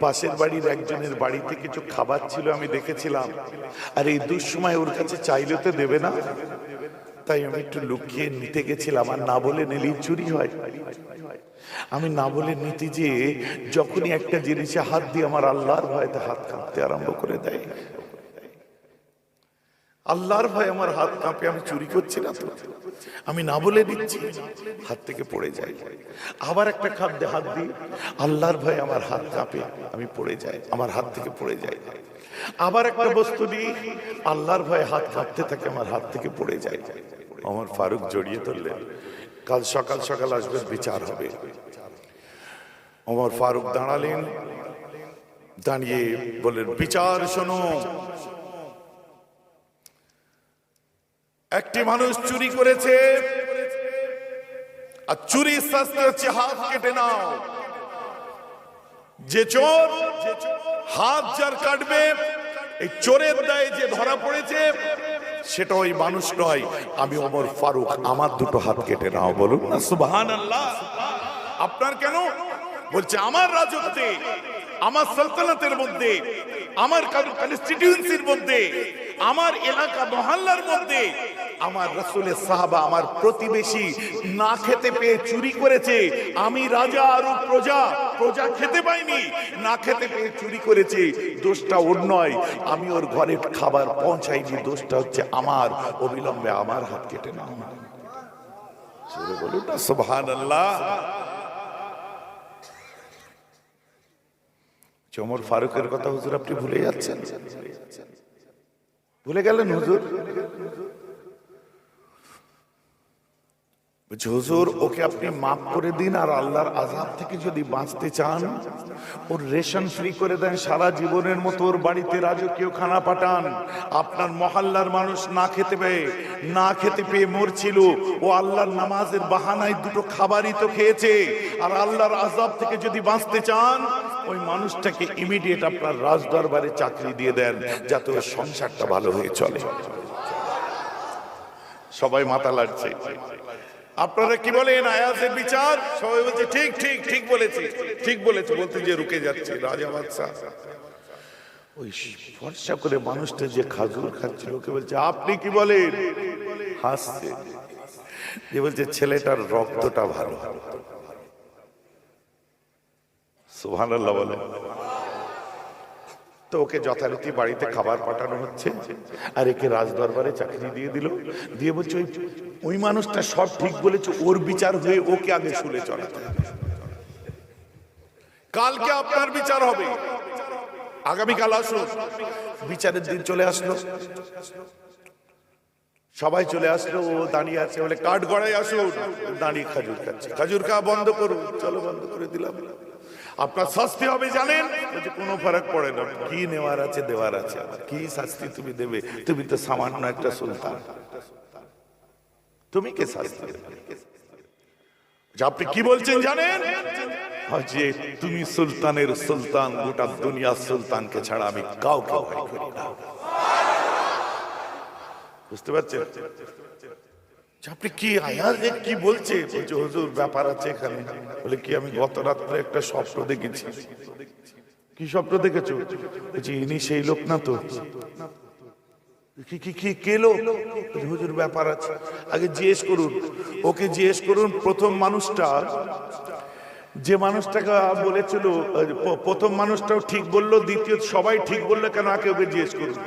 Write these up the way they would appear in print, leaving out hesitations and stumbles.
পাশের বাড়ির একজনের বাড়িতে কিছু খাবার ছিল, আমি দেখেছিলাম। আর এই দুঃসময় ওর কাছে চাইলে তো দেবে না, তাই আমি একটু লুকিয়ে নিতে গেছিলাম। আর না বলে নিলেই চুরি হয়। আমি না বলে নিতে যে যখনই একটা জিনিসে হাত দিয়ে আমার আল্লাহর ভয়তে হাত কাঁপতে আরম্ভ করে দেয়। আল্লাহর ভয় আমার হাত কাঁপে, আমি চুরি করছি না তো, আমি না বলে দিচ্ছি, হাত থেকে পড়ে যায়। আবার একটা খাদ্যে হাত দিই, আল্লাহর ভয় আমার হাত কাঁপে, আমি পড়ে যাই, আমার হাত থেকে পড়ে যায়। আবার একটা বস্তু দিই, আল্লাহর ভয়ে হাত কাঁপতে থাকে, আমার হাত থেকে পড়ে যায়। ওমর ফারুক জড়িয়ে ধরলেন, কাল সকাল সকাল আসবেন, বিচার হবে। ওমর ফারুক দাঁড়ালেন, দাঁড়িয়ে বললেন, বিচার শোনো। একটি মানুষ চুরি করেছে, আর চুরির শাস্তি হচ্ছে হাত কেটে নাও। যে চোর, হাত যার কাটবে, এই চোরের দায়ে যে ধরা পড়েছে সেটা ওই মানুষ নয়, আমি ওমর ফারুক, আমার দুটো হাত কেটে নাও। বলুন না সুবহানাল্লাহ। আপনার কেন? বলছে আমার রাজত্বে, আমার সালতানাতের মধ্যে, আমার কনস্টিটিউয়েন্সির মধ্যে, আমার এলাকা মহল্লার মধ্যে আমার রাসূলের সাহাবা, আমার প্রতিবেশী না খেতে পেয়ে চুরি করেছে। আমি রাজা আর প্রজা খেতে পাইনি, না খেতে পেয়ে চুরি করেছে। দোষটা ওর নয়, আমি ওর ঘরে খাবার পৌঁছাইনি, দোষটা হচ্ছে আমার। অবিলম্বে আমার হাত কেটে নাও। বলুন না সুবহানাল্লাহ। ওমর ফারুকের কথা হুজুর আপনি ভুলে যাচ্ছেন, ভুলে গেলেন হুজুর। হুজুর ওকে আপনি মাফ করে দিন, আর আল্লাহর আযাব থেকে যদি বাঁচতে চান ওর রেশন ফ্রি করে দেন, সারা জীবনের মতো ওর বাড়িতে রাজকীয় খানা পাঠান। আপনার মহল্লার মানুষ না খেতে পেয়ে মরছিল, ও আল্লাহর নামাজের বাহানায় দুটো খাবারই তো খেয়েছে। আর আল্লাহর আযাব থেকে যদি বাঁচতে চান ওই মানুষটাকে ইমিডিয়েট আপনার রাজদরবারে চাকরি দিয়ে দেন, যাতে ওর সংসারটা ভালো হয়ে চলে। সবাই মাথা লাগছে। আপনারা কি বলেন আয়াতের বিচার? সবাই বলছে ঠিক ঠিক ঠিক বলেছে, ঠিক বলেছে, বলতে যে রুকে যাচ্ছে রাজা বাদশা। ওই ফর্সা করে মানুষটা যে খাজুর খাচ্ছিল, ওকে বলছে আপনি কি বলেন? হাসছে, যে বলছে ছেলেটার রক্তটা ভালো। সুবহানাল্লাহ বলে। তো ওকে যথারীতি বাড়িতে খাবার পাঠানো হচ্ছে, আর একে রাজদরবারে চাকরি দিয়ে দিল। দিয়ে বলছে ওই মানুষটা সব ঠিক বলেছে, ওর বিচার হয়ে ওকে আগে শুলে চড়াতে হবে। কালকে আপনার বিচার হবে, আগামীকাল আসুন। বিচারের দিন চলে আসলো, সবাই চলে আসলো, ও দাঁড়িয়ে আছে, বলে কাঠ গড়াই আসুন। দাঁড়িয়ে খাজুর খাচ্ছে, খাজুর খাওয়া বন্ধ করুন। চলো বন্ধ করে দিলাম। আপনার শাস্তি হবে জানেন? বলছে কোনো ফারাক পড়ে না, কি নেওয়ার আছে দেওয়ার আছে, আমার কি শাস্তি তুমি দেবে? তুমি তো সামান্য একটা সুলতান, তুমি কে শাস্তি দেবে? আপনি কি বলছেন জানেন? যে তুমি সুলতানের সুলতান, গোটা দুনিয়ার সুলতানকে ছাড়া আমি কাউকে ভয় করি না। বুঝতে পারছেন আপনি কি আয়াত কি বলছে? বলছে হুজুর ব্যাপার আছে এখানে। বলে কি? আমি গত রাত্রে একটা স্বপ্ন দেখেছি। কি স্বপ্ন দেখেছো? বলছি ইনি সেই লোক না তো? কি কি কি কে লোক? হুজুর ব্যাপার আছে, আগে জিজ্ঞেস করুন, ওকে জিজ্ঞেস করুন। প্রথম মানুষটা, যে মানুষটাকে বলেছিল, প্রথম মানুষটাও ঠিক বললো, দ্বিতীয় সবাই ঠিক বললো, কেন আগে ওকে জিজ্ঞেস করুন।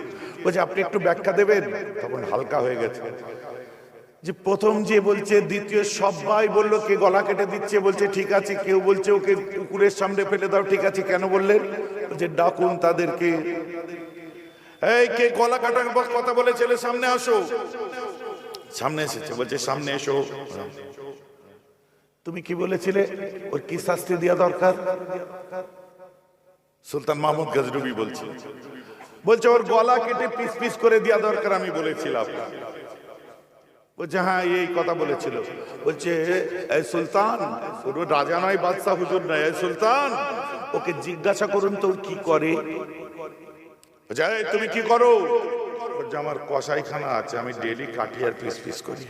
বলছে আপনি একটু ব্যাখ্যা দেবেন? তখন হালকা হয়ে গেছে। যে প্রথম যে বলছে, দ্বিতীয় সবাই বললো কে গলা কেটে দিচ্ছে, বলছে ঠিক আছে। কেউ বলছে ওকে কুকুরের সামনে ফেলে দাও, ঠিক আছে। কেন বললেন? বলছে ডাকুন তাদেরকে। এই কে গলা কাটার কথা বলে ছেলে সামনে আসো। সামনে এসেছে, বলছে সামনে এসো। তুমি কি বলেছিলে? ওর কি শাস্তি দেওয়া দরকার? সুলতান মাহমুদ গজনবী বলছে, বলছে ওর গলা কেটে পিস পিস করে দেওয়া দরকার, আমি বলেছিলাম। বলছে হ্যাঁ এই কথা বলেছিল। বলছে এই সুলতান, ওর রাজা নয়, বাদশাহ হুজুর নয়, এই সুলতান, ওকে জিজ্ঞাসা করুন তো কি করে। তুমি কি করো? বলছে আমার কসাইখানা আছে, আমি ডেলি কাটি আর পিস পিস করি।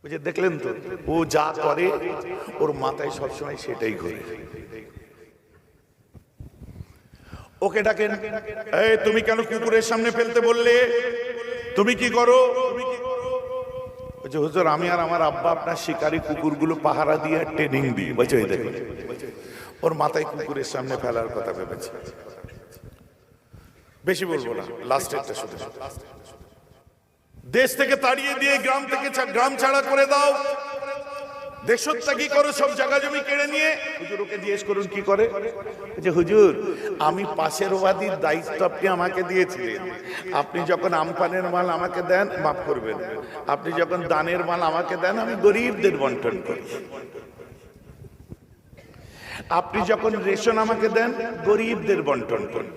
বুঝে দেখলেন তো, ও যা করে ওর মাথায় সবসময় সেটাই ঘুরে। ওকে ডাকেন, এই তুমি কেন কুকুরের সামনে ফেলতে বললে, তুমি কি করো? বলছে হুজুর আমি আর আমার আব্বা আপনার শিকারী কুকুরগুলো পাহারা দিয়ে ট্রেনিং দিই। বলছে ওই দেখুন, ওর মাথায় কুকুরের সামনে ফেলার কথা ভেবেছে। বেশি বলবো না, লাস্টেরটা শুধু। দেশ থেকে তাড়িয়ে দিয়ে গ্রাম থেকে গ্রাম ছাড়া করে দাও, দেশত্যাগী করো, সব জায়গা জমি কেড়ে নিয়ে। হুজুর ওকে জিজ্ঞেস করুন কি করে। যে হুজুর আমি পাশের ওয়াদির দায়িত্ব আপনি আমাকে দিয়েছিলেন, আপনি যখন আমপানের মাল আমাকে দেন, মাফ করবেন, আপনি যখন দানের মাল আমাকে দেন আমি গরিবদের বন্টন করি। আপনি যখন রেশন আমাকে দেন গরিবদের বন্টন করি।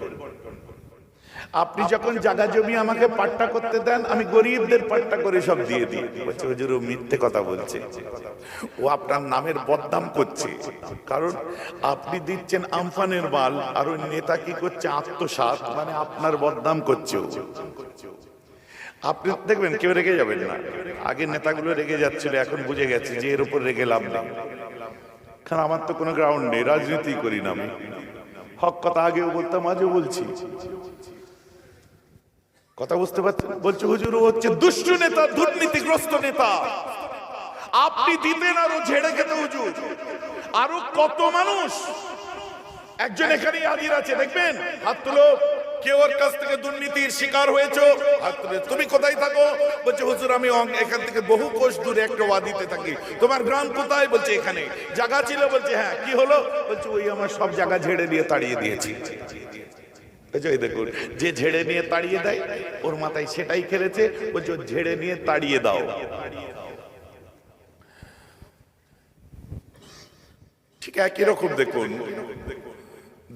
আপনি যখন জায়গা জমি আমাকে পাট্টা করতে দেন আমি গরিবদের পাট্টা করে সব দিয়ে দিই। বলছে হুজুর ও মিথ্যে কথা বলছে, ও আপনার নামের বদনাম করছে। কারণ আপনি দিচ্ছেন আমফানের মাল আর ওই নেতা কি করছে আত্মসাৎ, মানে আপনার বদনাম করছে। আপনি দেখবেন কেউ রেগে যাবেন না। আগে নেতাগুলো রেগে যাচ্ছিল, এখন বুঝে গেছে যে এর উপর রেগে লাভ নেই। কারণ আমার তো কোনো গ্রাউন্ড নেই, রাজনীতি করি না আমি, হক কথা আগেও বলতাম আজও বলছি। কথা বুঝতে পারছেন? বলছে হুজুর ও হচ্ছে দুষ্ট নেতা, দুর্নীতিগ্রস্ত নেতা। আপনি দিতেন আরো ঝেড়ে খেত হুজুর। আরো কত মানুষ, একজন এখানে হাজির আছে দেখবেন, হাত তুলো, কেউ ওর কাছ থেকে দুর্নীতির শিকার হয়েছে, হাত তুলে। তুমি কোথায় থাকো? বলছে হুজুর আমি এখান থেকে বহু কোষ দূরে একটা ওয়াদিতে থাকি। তোমার গ্রাম কোথায়? বলছে এখানে। জায়গা ছিল? বলছে হ্যাঁ। কি হলো? বলছে ওই আমার সব জায়গা ঝেড়ে নিয়ে তাড়িয়ে দিয়েছি। দেখুন, যে ঝেড়ে নিয়ে তাড়িয়ে দেয় ওর মাথায় সেটাই খেলেছে। বলছে ঝেড়ে নিয়ে তাড়িয়ে দাও। ঠিক একই রকম দেখুন,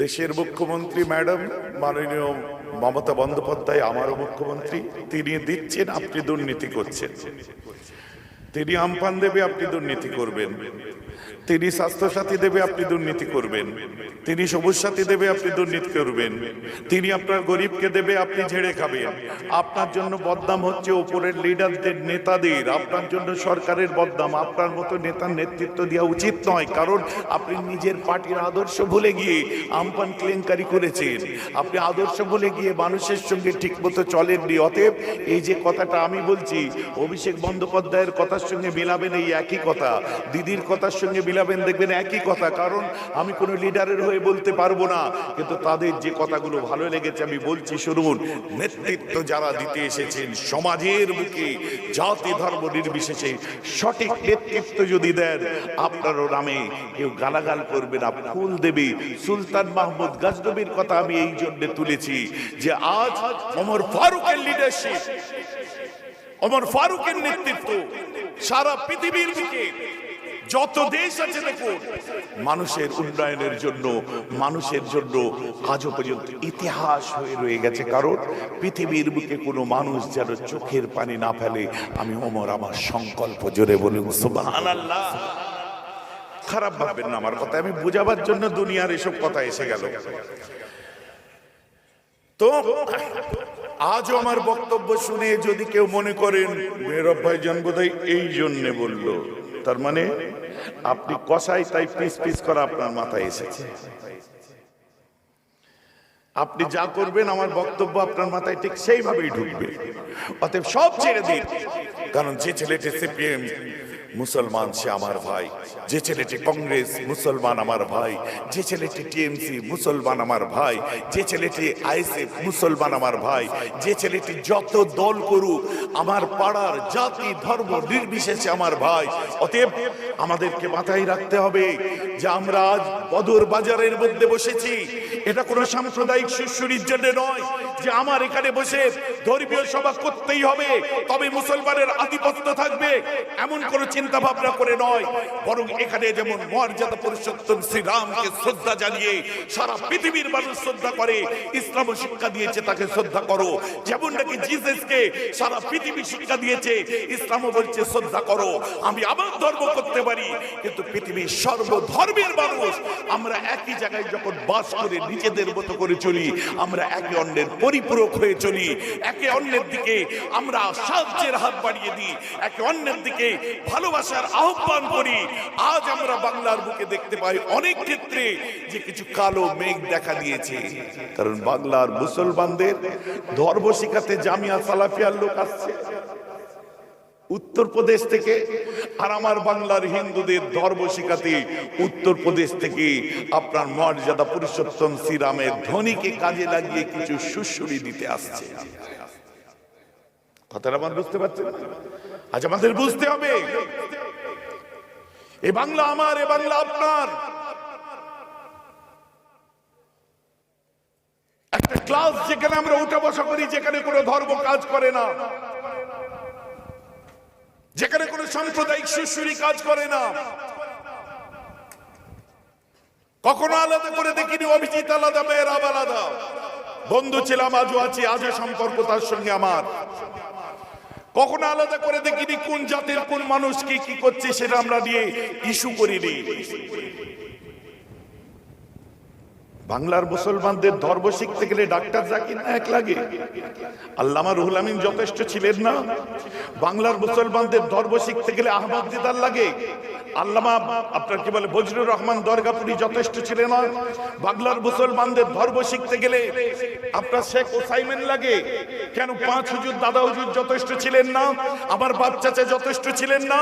দেশের মুখ্যমন্ত্রী ম্যাডাম মাননীয় মমতা বন্দ্যোপাধ্যায়, আমারও মুখ্যমন্ত্রী, তিনি দিচ্ছেন, আপনি দুর্নীতি করছেন। তিনি আমপান দেবে, আপনি দুর্নীতি করবেন। তিনি স্বাস্থ্যসাথী দেবে, আপনি দুর্নীতি করবেন। তিনি সবুজ সাথী দেবে, আপনি দুর্নীতি করবেন। তিনি আপনার গরিবকে দেবে, আপনি ঝেড়ে খাবেন। আপনার জন্য বদনাম হচ্ছে উপরের লিডারদের, নেতাদের। আপনার জন্য সরকারের বদনাম। আপনার মতো নেতার নেতৃত্ব দেওয়া উচিত নয়, কারণ আপনি নিজের পার্টির আদর্শ ভুলে গিয়ে আমপান কেলেঙ্কারি করেছেন। আপনি আদর্শ ভুলে গিয়ে মানুষের সঙ্গে ঠিক মতো চলেননি। অতএব এই যে কথাটা আমি বলছি, অভিষেক বন্দ্যোপাধ্যায়ের কথার সঙ্গে মিলাবেন, এই একই কথা। দিদির কথার সঙ্গে মিলাবেন, দেখবেন একই কথা। কারণ আমি কোনো লিডারের হয়ে বলতে পারবো না, কিন্তু তাদের যে কথাগুলো ভালো লেগেছে আমি বলছি শুনুন। নেতৃত্ব যারা দিতে এসেছেন সমাজের বুকে, জাতি ধর্ম নির্বিশেষে, সঠিক নেতৃত্ব যদি দেন, আপনারও নামে কেউ গালাগাল করবে না, ফুল দেবে। সুলতান মাহমুদ গজনবীর কথা আমি এই জন্য তুলেছি যে আজ ওমর ফারুকের লিডারশিপ, ওমর ফারুকের নেতৃত্ব সারা পৃথিবীর বুকে যত দেশ আছে দেখুন, মানুষের উন্নয়নের জন্য, মানুষের জন্য আজও পর্যন্ত ইতিহাস হয়ে রয়ে গেছে। কারণ পৃথিবীর বুকে কোনো মানুষ যেন চোখের পানি না ফেলে। আমি ওমর আমার সংকল্প, জোরে বলুন সুবহানাল্লাহ। খারাপ ভাববেন না আমার কথা, আমি বুঝাবার জন্য দুনিয়ার এসব কথা এসে গেল। তো আজও আমার বক্তব্য শুনে যদি কেউ মনে করেন মেহরাব ভাইজান বোধহয় এই জন্যে বললো, তার মানে আপনি কষাই তাই পিস পিস করা আপনার মাথায় এসেছে। আপনি যা করবেন আমার বক্তব্য আপনার মাথায় ঠিক সেইভাবেই ঢুকবে। অতএব সব ছেড়ে দিন। কারণ যে ছেলেটি সিপিএম মুসলমান সে আমার ভাই, যে ছেলেটি কংগ্রেস মুসলমান আমার ভাই, যে ছেলেটি টিএমসি মুসলমান আমার ভাই, যে ছেলেটি আইএসএফ মুসলমান আমার ভাই, যে ছেলেটি যত দল করুক আমার পাড়ার জাতি ধর্ম নির্বিশেষে আমার ভাই। অতএব আমাদেরকে মাথায় রাখতে হবে যে আমরা আজ বদর বাজারের মধ্যে বসেছি, এটা কোনো সাম্প্রদায়িক সুশুরির জন্য নয় যে আমার এখানে বসে ধর্মীয় সভা করতেই হবে তবে মুসলমানের আধিপত্য থাকবে, এমন কোন চিন্তা ভাবনা করে নয়। বরং এখানে যেমন মর্যাদা পুরুষোত্তম শ্রীরামকে শ্রদ্ধা জানিয়ে সারা পৃথিবীর মানুষ শ্রদ্ধা করে, ইসলাম শিক্ষা দিয়েছে তাকে শ্রদ্ধা করো। যেমন নাকি জিসাসকে সারা পৃথিবী শিক্ষা দিয়েছে, ইসলামও বলছে শ্রদ্ধা করো। আমি আমার ধর্ম করতে পারি, কিন্তু পৃথিবীর সর্বধর্মের মানুষ আমরা একই জায়গায় যখন বাস করে নিজেদের মতো করে চলি, আমরা একে অন্যের পরিপূরক হয়ে চলি, একে অন্যের দিকে আমরা সাহায্যের হাত বাড়িয়ে দিই, একে অন্যের দিকে ভালোবাসার আহ্বান করি। আজ আমরা বাংলার বুকে দেখতে পাই অনেক ক্ষেত্রে যে কিছু কালো মেঘ দেখা দিয়েছে, কারণ বাংলার মুসলমানদের ধর্ম শিখাতে জামিয়া সালাফিয়ার লোক আসছে উত্তরপ্রদেশ থেকে, আর আমার বাংলার হিন্দুদের ধর্ম শিখাতে উত্তরপ্রদেশ থেকে আপনার মর্যাদা পুরুষোত্তম শ্রীরামের ধ্বনিকে কাজে লাগিয়ে কিছু সুশুরি দিতে আসছে। কথাটা আমার বুঝতে পারছেন? আজ আমাদের বুঝতে হবে এ বাংলা আমার, এ বাংলা আপনার। একটা ক্লাস যেখানে আমরা উঠা বসা করি, যেখানে কোনো ধর্ম কাজ করে না, যেখানে কোনো সাম্প্রদায়িক সুশুরি কাজ করে না, কখনো আলাদা করে দেখিনি। অভিজিৎ আলাদা, মেহরাব আলাদা, বন্ধু ছিলাম, আজও আছি, আজও সম্পর্ক তার সঙ্গে আমার। কখনো আলাদা করে দেখিনি কোন জাতির কোন মানুষ কি করছে সেটা আমরা নিয়ে ইস্যু করিনি। বাংলার মুসলমানদের ধর্ম শিখতে গেলে ডাক্তার জাকির নায়েক লাগে, আল্লামা রুহুল আমিন যথেষ্ট ছিলেন না? বাংলার মুসলমানদের ধর্ম শিখতে গেলে আহমদ দিদার লাগে, আল্লামা আপনার কি বলে বজরুর রহমান দরগাপুরি যথেষ্ট ছিলেন না? বাংলার মুসলমানদের ধর্ম শিখতে গেলে আপনার শেখ ওসাইমেন লাগে। কেন 5 হুজুর দাদা হুজুর যথেষ্ট ছিলেন না? আমার বাপ চাচা যথেষ্ট ছিলেন না?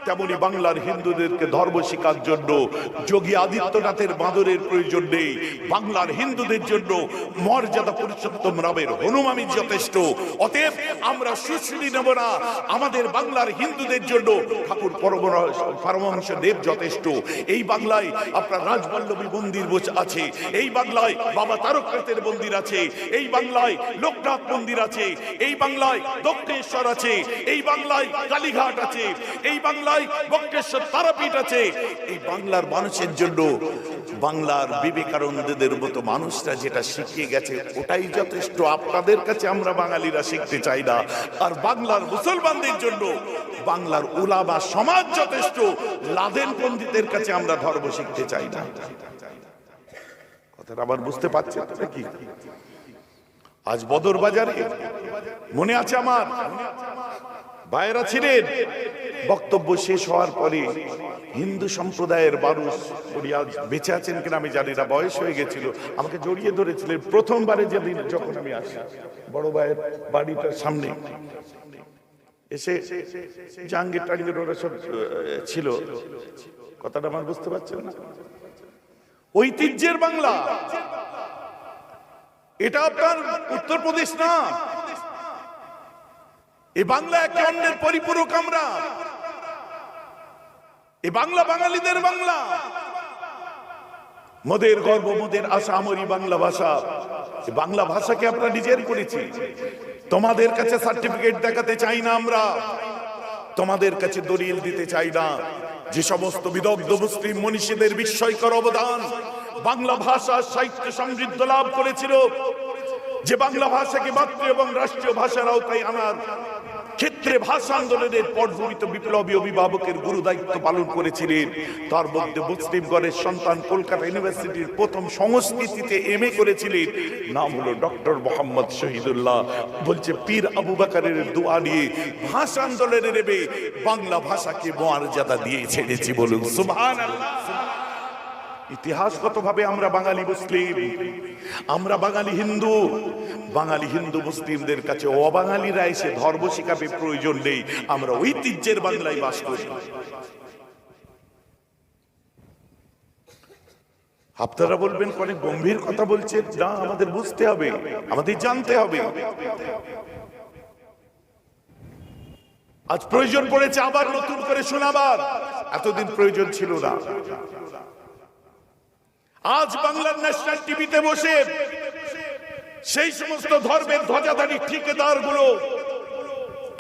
তেমনি বাংলার হিন্দুদেরকে ধর্ম শিক্ষার জন্য যোগী আদিত্যনাথের বাঁদরের প্রয়োজন নেই। বাংলার হিন্দুদের জন্য মর্যাদা পুরুষোত্তম রামের হনুমানই যথেষ্ট। অতএব আমরা সুশ্রী নেব না, আমাদের বাংলার হিন্দুদের জন্য ঠাকুর পরমহংস দেব যথেষ্ট। এই বাংলায় আপনার রাজবল্লভী মন্দির আছে, এই বাংলায় বাবা তারকনাথের মন্দির আছে, এই বাংলায় লোকনাথ মন্দির আছে, এই বাংলায় দক্ষিণেশ্বর আছে, এই বাংলায় কালীঘাট আছে, এই বাংলায় বক্রেশ্বর তারাপীঠ আছে। এই বাংলার মানুষের জন্য বাংলার বিবেকানন্দদের মতো মানুষরা যেটা শিখিয়ে গেছে ওটাই যথেষ্ট। আপনাদের কাছে আমরা বাঙালিরা শিখতে চাই না। আর বাংলার মুসলমানদের জন্য বাংলার উলামা সমাজ যথেষ্ট। লাদেন পণ্ডিতের কাছে আমরা ধর্ম শিখতে চাই না। কথাটা আবার বুঝতে পারছেন নাকি? আজ বদর বাজারে মনে আছে আমার ভাইয়েরা ছিলেন, বক্তব্য শেষ হওয়ার পরে হিন্দু সম্প্রদায়ের মানুষ বেঁচে আছেন কিনা আমি জানি না, বয়স হয়ে গেছিল, আমাকে জড়িয়ে ধরেছিলেন প্রথমবারে যেদিন যখন আমি আসি বড় ভাইয়ের বাড়িটার সামনে এসে, জাঙ্গির টাঙ্গির ওরা সব ছিল। কথাটা আমার বুঝতে পারছেন না? ঐতিহ্যের বাংলা এটা আপনার উত্তরপ্রদেশ না, এ বাংলা একে অন্যের পরিপূরক। আমরা এ বাংলা বাঙালিদের বাংলা, মোদের গর্ব, মোদের আশা, আমারই বাংলা ভাষা। বাংলা ভাষাকে আমরা নিজের করেছি। তোমাদের কাছে সার্টিফিকেট দেখাতে চাই না, আমরা তোমাদের কাছে দলিল দিতে চাই না। যে সমস্ত বিদগ্ধ মুসলিম মনীষীদের বিস্ময়কর অবদান বাংলা ভাষা সাহিত্য সমৃদ্ধ লাভ করেছিল, যে বাংলা ভাষাকে মাতৃ এবং রাষ্ট্রীয় ভাষার আওতায় আনার ক্ষেত্রে ভাষা আন্দোলনের পটভূমিত বিপ্লবী অভিভাবকের গুরু দায়িত্ব পালন করেছিলেন। তার মধ্যে মুসলিমগণের সন্তান কলকাতা ইউনিভার্সিটির প্রথম সংস্কৃতিতে এমএ করেছিলেন, নাম হলো ডক্টর মোহাম্মদ শহীদুল্লাহ। বলছে পীর আবু বকরের দোয়া নিয়ে ভাষা আন্দোলনে নেবে বাংলা ভাষাকে মর্যাদা দিয়ে ছেড়েছি, বলুন সুবহানাল্লাহ। ইতিহাসগতভাবে আমরা বাঙালি মুসলিম, আমরা বাঙালি হিন্দু। বাঙালি হিন্দু মুসলিমদের কাছে অবাঙালিরা এসে ধর্ম শিখাবে প্রয়োজন নেই, আমরা ঐতিহ্যের বাংলায় বাস করি। আপনারা বলবেন অনেক গম্ভীর কথা বলছেন, না আমাদের বুঝতে হবে, আমাদের জানতে হবে। আজ প্রয়োজন পড়েছে আবার নতুন করে শোনাবার, এতদিন প্রয়োজন ছিল না। আজ বাংলার ন্যাশনাল টিভিতে বসে সেই সমস্ত ধর্মের ধ্বজাধারী ঠিকাদার গুলো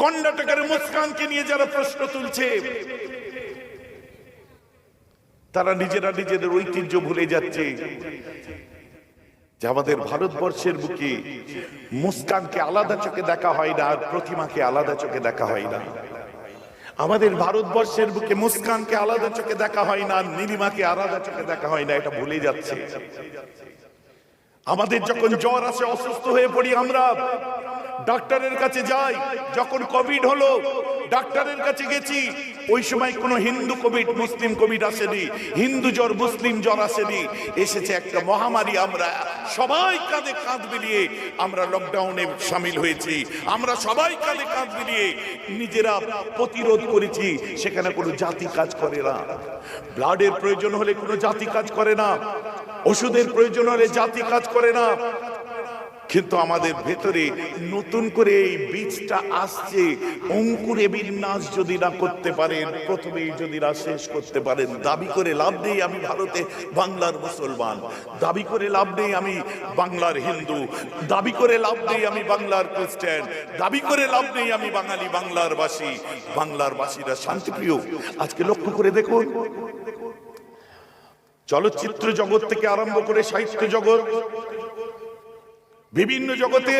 কর্ণাটকের মুসকানকে নিয়ে যারা প্রশ্ন তুলছে, তারা নিজেরা নিজেদের ঐতিহ্য ভুলে যাচ্ছে। যে আমাদের ভারতবর্ষের বুকে মুসকানকে আলাদা চোখে দেখা হয় না, আর প্রতিমাকে আলাদা চোখে দেখা হয় না। আমাদের ভারতবর্ষের বুকে মুসকানকে আলাদা চোখে দেখা হয় না, নীলিমাকে আলাদা চোখে দেখা হয় না, এটা ভুলে যাচ্ছে। আমাদের যখন জ্বর আসে, অসুস্থ হয়ে পড়ি, আমরা ডাক্তারের কাছে যাই। যখন কোভিড হলো, ডাক্তারের কাছে গেছি, ওই সময় কোনো হিন্দু কোভিড মুসলিম কোভিড আসেনি, হিন্দু জ্বর মুসলিম জ্বর আসেনি, এসেছে একটা মহামারী। আমরা সবাই কাঁধে কাঁধ মিলিয়ে আমরা লকডাউনে সামিল হয়েছি, আমরা সবাই কাঁধে কাঁধ মিলিয়ে নিজেরা প্রতিরোধ করেছি। সেখানে কোনো জাতি কাজ করে না। ব্লাডের প্রয়োজন হলে কোনো জাতি কাজ করে না, ওষুধের প্রয়োজন হলে জাতি কাজ করে না। কিন্তু আমাদের ভেতরে নতুন করে এই বীজটা আসছে, অঙ্কুরে বিন্যাস যদি না করতে পারেন, প্রথমেই যদি না শেষ করতে পারেন, দাবি করে লাভ নেই আমি ভারতে বাংলার মুসলমান, দাবি করে লাভ নেই আমি বাংলার হিন্দু, দাবি করে লাভ নেই আমি বাংলার খ্রিস্টান, দাবি করে লাভ নেই আমি বাঙালি বাংলার বাসী। বাংলার বাসীরা শান্তিপ্রিয়। আজকে লক্ষ্য করে দেখুন, চলচ্চিত্র জগৎ থেকে আরম্ভ করে সাহিত্য জগৎ, বিভিন্ন জগতে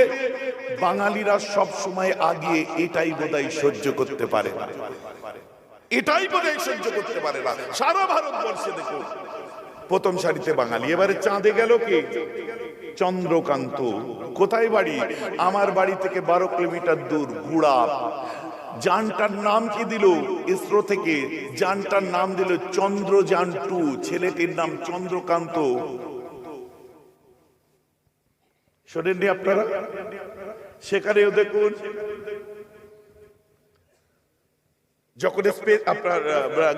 বাঙালিরা সব সময় আগে। এটাই বোধহয় সহ্য করতে পারে না, এটাই বোধহয় সহ্য করতে পারে না। সারা ভারতবর্ষে দেখুন, প্রথম সারিতে বাঙালি। এবারে চাঁদে গেল কে? চন্দ্রকান্ত। কোথায় বাড়ি? আমার বাড়ি থেকে 12 কিলোমিটার দূর, গুড়া। যানটার নাম কি দিল? ইসরো থেকে যানটার নাম দিল চন্দ্রযান 2। ছেলেটির নাম চন্দ্রকান্ত। শোনেননি আপনারা? সেখানেও দেখুন, যখন আপনার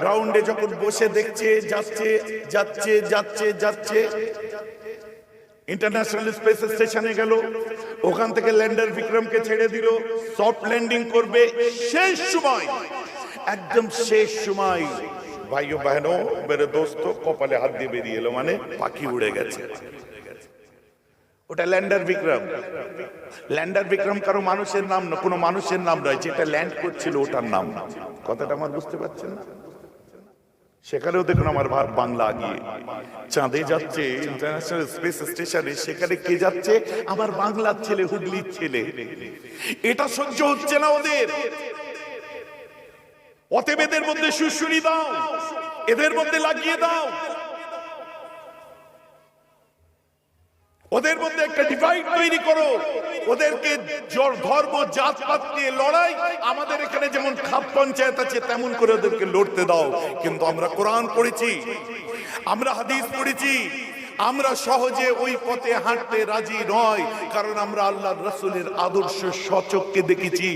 গ্রাউন্ডে যখন বসে দেখছে, যাচ্ছে যাচ্ছে যাচ্ছে যাচ্ছে, ইন্টারন্যাশনাল স্পেস স্টেশনে গেল, ওখান থেকে ল্যান্ডার বিক্রমকে ছেড়ে দিল, সফট ল্যান্ডিং করবে। শেষ সময়, একদম শেষ সময়, ভাইও বহনো মেরে দোস্ত, কপালে হাত দিয়ে বেরিয়ে এলো, মানে পাখি উড়ে গেছে। ওটা ল্যান্ডার বিক্রম। ল্যান্ডার বিক্রম কারো মানুষের নাম না, কোনো মানুষের নাম নয়, যেটা ল্যান্ড করছিল ওটার নাম। কথাটা আমার বুঝতে পারছেন না? সেখানেও দেখুন আমার বাংলা আগিয়ে। চাঁদে যাচ্ছে ইন্টারন্যাশনাল স্পেস স্টেশনে, সেখানে কে যাচ্ছে? আমার বাংলার ছেলে, হুগলির ছেলে। এটা সহ্য হচ্ছে না ওদের। অতএব এদের মধ্যে সুশুরি দাও, এদের মধ্যে লাগিয়ে দাও, ওদের মধ্যে একটা ডিভাইড তৈরি করো। ওদেরকে ধর্ম জাতপাত নিয়ে লড়াই, আমাদের এখানে যেমন খাপ পঞ্চায়েত আছে তেমন করে ওদেরকে লড়তে দাও। কিন্তু আমরা কোরআন পড়েছি, আমরা হাদিস পড়েছি, আমরা সহজে ওই পথে হাঁটতে রাজি নয়, কারণ আমরা আল্লাহর রাসূলের আদর্শ সচক্ষে দেখেছি।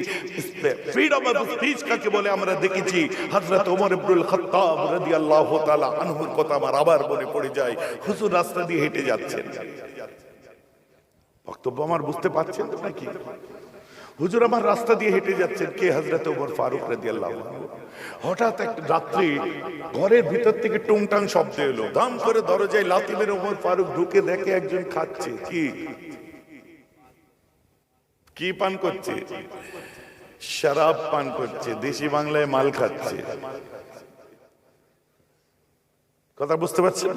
ফ্রিডম অফ স্পিচ কাকে বলে আমরা দেখেছি। হযরত ওমর ইবনুল খাত্তাব রাদিয়াল্লাহু তাআলা আনহুর কথা আমার আবার মনে পড়ে যায়। হুজুর রাস্তা দিয়ে হেঁটে যাচ্ছেন, বক্তব্য আমার বুঝতে পারছেন তো নাকি? হুজুর আমার রাস্তা দিয়ে হেঁটে যাচ্ছেন, কে? হযরত ওমর ফারুক রাদিয়াল্লাহু আনহু। হঠাৎ এক রাত্রি ঘরের ভিতর থেকে টুংটাং শব্দ এলো, দাম করে দরজায় লাথি মেরে ওমর ফারুক ঢুকে দেখে একজন খাচ্ছে। কি পান করছে? শরাব পান করছে, দেশি বাংলায় মাল খাচ্ছে। কথা বুঝতে পারছেন?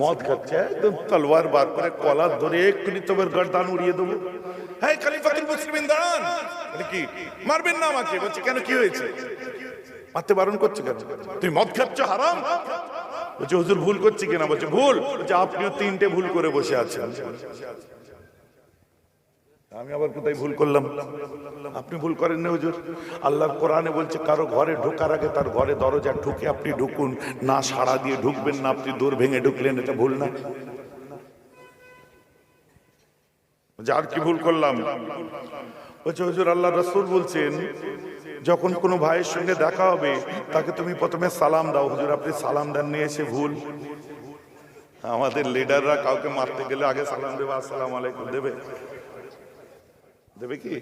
মদ খাচ্ছে, একদম তলোয়ার বার করে কলার ধরে এক্ষুনি তোমার গর্দান উড়িয়ে দেবো। হ্যাঁ, খলিফাতুল মুসলিমিন দাঁড়ান। কি মারবেন না আমাকে? বলছে কেন, কি হয়েছে? মারতে বারণ করছে কেন? তুই মদ খাচ্ছ, হারাম। বলছে হুজুর ভুল করছি কিনা? বলছে ভুল। বলছে আপনিও 3টে ভুল করে বসে আছেন। আমি আবার কোথায় ভুল করলাম? আপনি ভুল করেন না হুজুর। আল্লাহর কোরআনে বলছে কারো ঘরে ঢোকার আগে তার ঘরে দরজা ঢুকে আপনি ঢুকুন, না সাড়া দিয়ে ঢুকবেন না, আপনি দৌড় ভেঙে ঢুকলেন, এটা ভুল না? আর কি ভুল করলাম? বলছে হুজুর আল্লাহর রাসূল বলছেন যখন কোনো ভাইয়ের সঙ্গে দেখা হবে তাকে তুমি প্রথমে সালাম দাও। হুজুর আপনি সালাম দেন নিয়ে এসে ভুল। আমাদের লিডাররা কাউকে মারতে গেলে আগে সালাম দেবে, আসসালামু আলাইকুম দেবে, দেবে কি?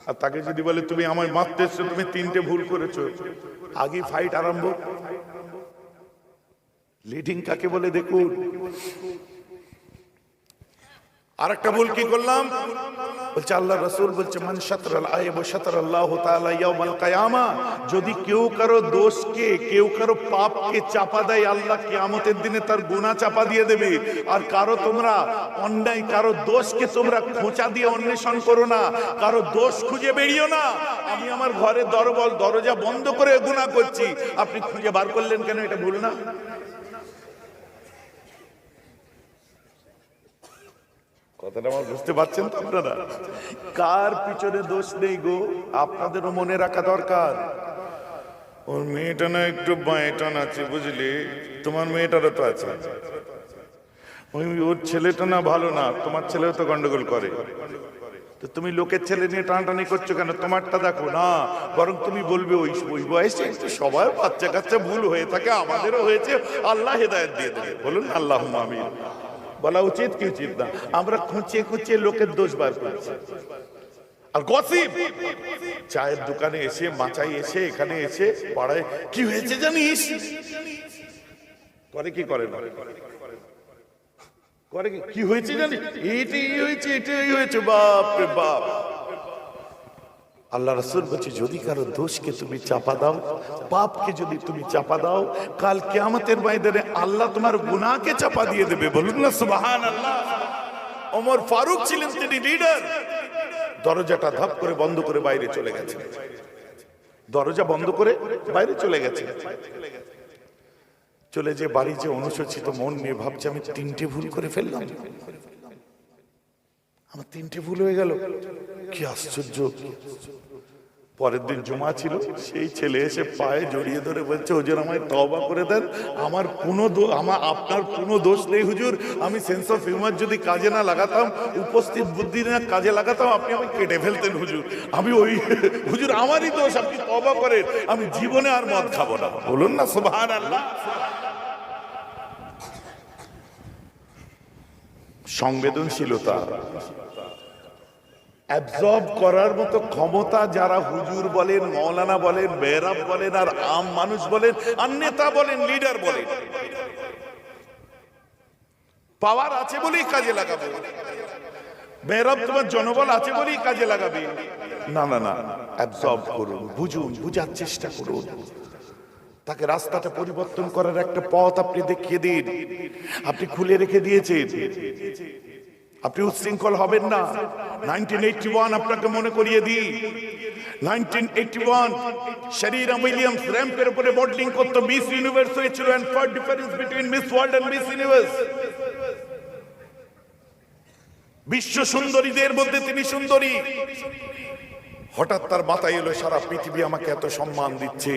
আর তাকে যদি বলে তুমি আমার মারতে এসছো, তুমি 3টে ভুল করেছো, আগে ফাইট আরম্ভ। লিডিং কাকে বলে দেখুন। আরেকটা ভুল কি করলাম? বলছে আল্লাহ রাসূল বলছে মান শাতরাল আইব শাতরাল্লাহু তাআলা ইয়াউমাল কিয়ামা। যদি কেউ কারো দোষকে, কেউ কারো পাপকে চাপা দেয়, আল্লাহ কিয়ামতের দিনে তার গুনাহ চাপা দিয়ে দেবে। আর কারো তোমরা অন্যায়, কারো দোষকে তোমরা খোঁচা দিয়ে অন্বেষণ করো না, কারো দোষ খুঁজে বেরিও না। আমি আমার ঘরে দরজা বন্ধ করে গুনাহ করছি, আপনি খুঁজে বার করলেন কেন? এটা ভুল না? কথাটা আমার বুঝতে পারছেন তো আপনারা? কার পিছনে দোষ নেই গো, আপনাদেরও মনে রাখা দরকার। ওর মেয়েটা না একটু বাঁয়েটান আছে, বুঝলি? তোমার মেয়েটারও তো আছে। ওর ছেলেটা না ভালো না, তোমার ছেলেও তো গন্ডগোল করে। তো তুমি লোকের ছেলে নিয়ে টানাটানি করছো কেন? তোমারটা দেখো না, বরং তুমি বলবে ওই ওই বয়সে একটু সবাই বাচ্চা কাচ্চা ভুল হয়ে থাকে, আমাদেরও হয়েছে, আল্লাহ হেদায়েত দিয়ে দেবে। বলুন আল্লাহুম্মা আমিন। বলা উচিত কি উচিত না? আমরা খুঁচিয়ে খুঁচিয়ে লোকের দোষ বার করছি। আর গসিপ, চায়ের দোকানে এসে, মাচাই এসে, এখানে এসে পাড়ায় কি হয়েছে জানিস, করে কি করে না, করে কি হয়েছে জানিস, এটাই হয়েছে, এটাই হয়েছে, বাপ রে বাপ। আল্লাহ রাসূল বলছে যদি কারো দোষকে তুমি চাপা দাও, পাপকে যদি তুমি চাপা দাও, কাল কিয়ামতের ময়দানে আল্লাহ তোমার গুনাহকে চাপা দিয়ে দেবে। বলুন না সুবহানাল্লাহ। ওমর ফারুক ছিলেন, তিনি লিডার। দরজাটা ধাপ করে বন্ধ করে বাইরে চলে গেছে, দরজা বন্ধ করে বাইরে চলে গেছে। চলে যে বাড়ি যে অনুশোচিত মন নিয়ে ভাবছে আমি 3টে ভুল করে ফেললাম, আমার 3টে ভুল হয়ে গেল, কি আশ্চর্য। পরের দিন জুমা ছিল, সেই ছেলে এসে পায়ে জড়িয়ে ধরে বলছে হুজুর আমায় তওবা করে দেন, আমার আপনার কোনো দোষ নেই হুজুর, আমি সেন্স অফ হিউমার যদি কাজে না লাগাতাম, উপস্থিত বুদ্ধি না কাজে লাগাতাম, আপনি আমায় কেটে ফেলতেন হুজুর। আমি ওই হুজুর আমারই দোষ, আপনি তওবা করেন, আমি জীবনে আর মদ খাবো না। বলুন না সুবহানাল্লাহ। সংবেদনশীলতা, অ্যাবজর্ব করার মতো ক্ষমতা যারা হুজুর বলেন, মৌলানা বলেন, বেরাব বলেন, আর আম মানুষ বলেন, আর নেতা বলেন, লিডার বলেন, পাওয়ার আছে বলেই কাজে লাগাবে। বেরাব তোমার জনবল আছে বলেই কাজে লাগাবে। না না না, অ্যাবজর্ব করুন, বুঝুন, বুঝার চেষ্টা করুন, তাকে রাস্তাটা পরিবর্তন করার একটা পথ আপনি দেখিয়ে দিন। আপনি খুলে রেখে দিয়েছেন, আপনি উচ্ছৃঙ্খল হবেন না। 1981 আপনাকে মনে করিয়ে দিই, 1981 শেরিনা উইলিয়ামস র্যাম্পের উপরে মডেলিং করতো, মিস ইউনিভার্স হয়েছিল, and for difference between Miss World and Miss Universe. বিশ্ব সুন্দরীদের মধ্যে তিনি সুন্দরী। হঠাৎ তার মাথায় এলো সারা পৃথিবী আমাকে এত সম্মান দিচ্ছে,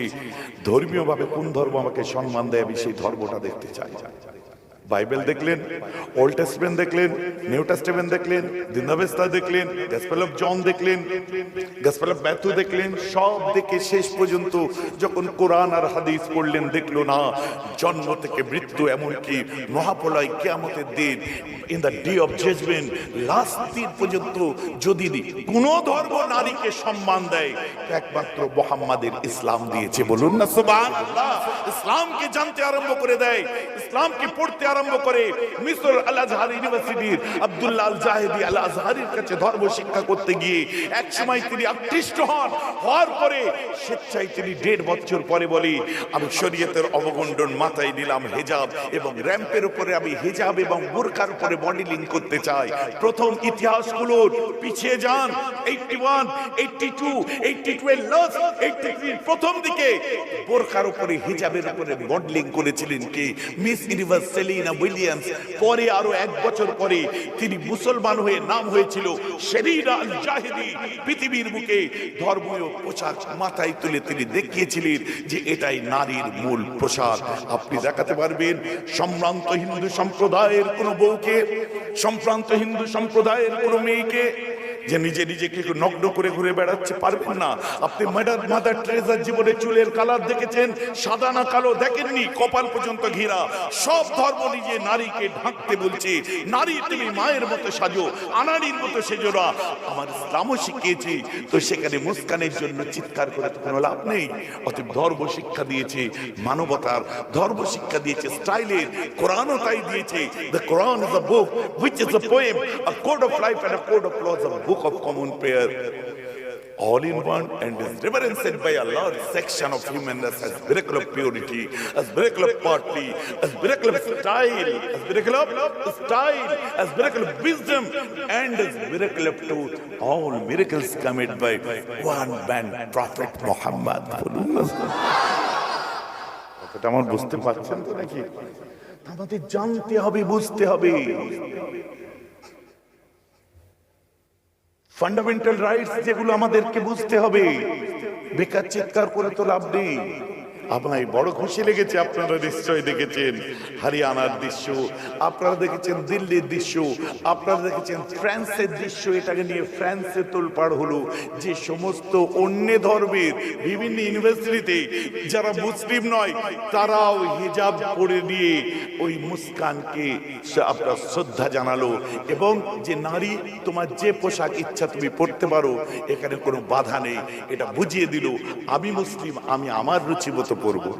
ধর্মীয় ভাবে কোন ধর্ম আমাকে সম্মান দেয়, আমি সেই ধর্মটা দেখতে চাই। বাইবেল দেখলেন, ওল্ড টেস্টামেন্ট দেখলেন, নিউ টেস্টামেন্ট দেখলেন, দিনাবেস্তা দেখলেন, গসপেল অফ জন দেখলেন, গসপেল অফ ম্যাথু দেখলেন, সব দেখে শেষ পর্যন্ত যখন কোরআন আর হাদিস পড়লেন, দেখলো না জন্ম থেকে মৃত্যু, এমনকি মহাপ্রলয়, কিয়ামতের দিন, in the day of judgement, last দিন পর্যন্ত যদি কোন ধর্ম নারীকে সম্মান দেয়, একমাত্র মুহাম্মাদের ইসলাম দিয়েছে। বলুন না সুবহানাল্লাহ। ইসলামকে জানতে আরম্ভ করে দেয়, ইসলামকে পড়তে আরম্ভ করে। মিসর আল আজহার ইউনিভার্সিটির আব্দুল্লাহ আল জাহিদি আল আজহারির কাছে ধর্ম শিক্ষা করতে গিয়ে একসময় তিনি আকৃষ্ট হন। হওয়ার পরে স্বেচ্ছায় তিনি 1.5 বছর পরে বলি আমি শরীয়তের অবগণ্ডন মাথায় নিলাম, হেজাব এবং র্যাম্পের উপরে আমি হেজাব এবং বুরকার উপরে মডেলিং করতে চাই। প্রথম ইতিহাসগুলোর পিছিয়ে যান, 81, 82, 82 এর লাস্ট, 83 প্রথম দিকে বোরকার উপরে হিজাবের উপরে মডেলিং করেছিলেন কি? Miss universe Sherina Williams. পরে আরো 1 বছর পরে তিনি মুসলমান হয়ে নাম হয়েছিল শেরিনা আল জাহিদি। পৃথিবীর বুকে ধর্মীয় পোশাক মাথায় তুলে তিনি দেখিয়েছিলেন যে এটাই নারীর মূল পোশাক। আপনি দেখাতে পারবেন সম্ভ্রান্ত হিন্দু সম্প্রদায়ের কোন বউকে, সম্ভ্রান্ত হিন্দু সম্প্রদায়ের কোন মেয়েকে যে নিজে নিজেকে নগ্ন করে ঘুরে বেড়াচ্ছে? পারবেন না। আপনি মাদার টেরেসার জীবনে চুলের কালার দেখেছেন? সাদা না কালো দেখেননি, কপাল পর্যন্ত ঘেরা। সব ধর্ম নিজে নারীকে ঢাকতে বলছে, নারী তুমি মায়ের মতো সাজো, আনাড়ির মতো সেজো না। আমার ইসলামও শিখিয়েছে, তো সেখানে মুস্কানের জন্য চিৎকার করে তো কোনো লাভ নেই। অতএব ধর্ম শিক্ষা দিয়েছে মানবতার, ধর্ম শিক্ষা দিয়েছে স্টাইলের, কোরআনও তাই দিয়েছে। The Quran is a book which is a poem, a code of life and a code of laws, a book of common prayer, all in one, and is reverenced by a large section of humanness as miracle of purity, as miracle of piety, as miracle of style, as miracle of style, as miracle of wisdom, and as miracle of truth. All miracles committed by one man, Prophet Muhammad. এটা আমার বুঝতে পারছেন তো নাকি? আমাদের জানতে হবে, বুঝতে হবে। ফান্ডামেন্টাল রাইটস যেগুলো আমাদেরকে বুঝতে হবে। বেকার চিৎকার করে তো লাভ নেই। আমায় বড় খুশি লেগেছে, আপনারা নিশ্চয় দেখেছেন হরিয়ানার দৃশ্য, আপনারা দেখেছেন দিল্লির দৃশ্য, আপনারা দেখেছেন ফ্রান্সের দৃশ্য। এটাকে নিয়ে ফ্রান্সে তোলপাড় হলো যে সমস্ত অন্য ধর্মের বিভিন্ন ইউনিভার্সিটিতে যারা মুসলিম নয় তারাও হিজাব পরে নিয়ে ওই মুস্কানকে আপনার শ্রদ্ধা জানালো, এবং যে নারী তোমার যে পোশাক ইচ্ছা তুমি পরতে পারো, এখানে কোনো বাধা নেই, এটা বুঝিয়ে দিল আমি মুসলিম, আমি আমার রুচি মতো পড়বো।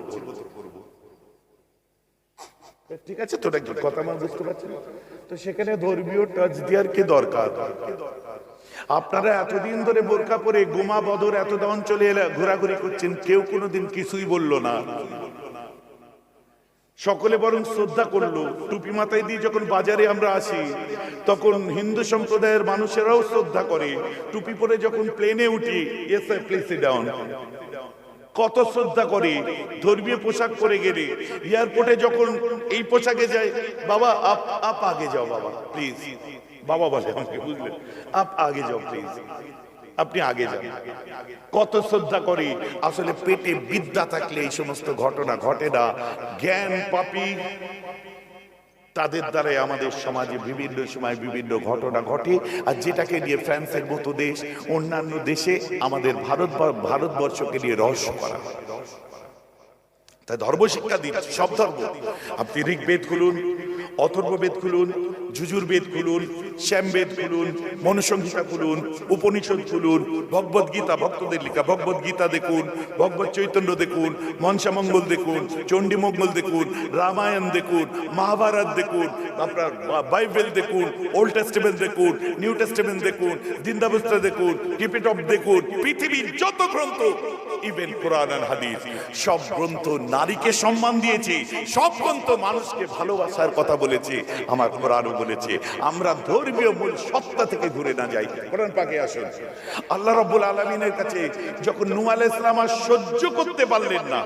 ঠিক আছে তো, নাকি কথা আমার বুঝতে পারছেন? তো সেখানে ধর্মীয় টাচ দেওয়ার কি দরকার? আপনারা এতদিন ধরে বোরকা পরে গোমা বদর এত অঞ্চলে ঘোরাঘুরি করছেন, কেউ কোনোদিন কিছুই বলল না, সকলে বরং শ্রদ্ধা করলো। টুপি মাথায় দিয়ে যখন বাজারে আমরা আসি তখন হিন্দু সম্প্রদায়ের মানুষেরাও শ্রদ্ধা করে। টুপি পরে যখন প্লেনে উঠি, yes sir please sit down, কত শ্রদ্ধা করে। ধর্মীয় পোশাক পরে গেলে এয়ারপোর্টে যখন এই পোশাকে যায়, বাবা আপ আগে যাও বাবা প্লিজ, বাবা বলে আমাকে, বুঝলেন, আপ আগে যাও প্লিজ, আপনি আগে যান, কত শ্রদ্ধা করে। আসলে পেটে বিদ্যা থাকলে এই সমস্ত ঘটনা ঘটে না। জ্ঞান পাপী তাদের দ্বারাই আমাদের সমাজে বিভিন্ন সময় বিভিন্ন ঘটনা ঘটে। আর যেটাকে নিয়ে ফ্রান্সের মতো দেশ, অন্যান্য দেশে আমাদের ভারতবর্ষকে নিয়ে রহস্য করা। তাই ধর্ম শিক্ষা দিচ্ছে সব ধর্ম। আপনি ঋগ্বেদ খুলুন, অথর্ববেদ খুলুন, যজুর্বেদ খুলুন, শ্যামবেদ খুলুন, মনুসংহিতা খুলুন, উপনিষদ খুলুন, ভগবদ গীতা, ভক্তদের লেখা ভগবদ গীতা দেখুন, ভগবত চৈতন্য দেখুন, মনসামঙ্গল দেখুন, চণ্ডীমঙ্গল দেখুন, রামায়ণ দেখুন, মহাভারত দেখুন, আপনার বাইবেল দেখুন, ওল্ড টেস্টামেন্ট দেখুন, নিউ টেস্টামেন্ট দেখুন, জিন্দাবস্তা দেখুন, টিপিটপ দেখুন, পৃথিবীর যত গ্রন্থ, ইভেন কোরআন আর হাদিস, সব গ্রন্থ নারীকে সম্মান দিয়েছে, সব গ্রন্থ মানুষকে ভালোবাসার কথা বলেছে। আমার কোরআনও বলেছে আমরা ধর্মীয় মূল সত্তা থেকে ঘুরে না যাই। কোরআন পাকে আসুন। আল্লাহ রাব্বুল আলামিনের কাছে যখন নূহ আলাইহিস সালাম আর সহ্য করতে পারলেন না,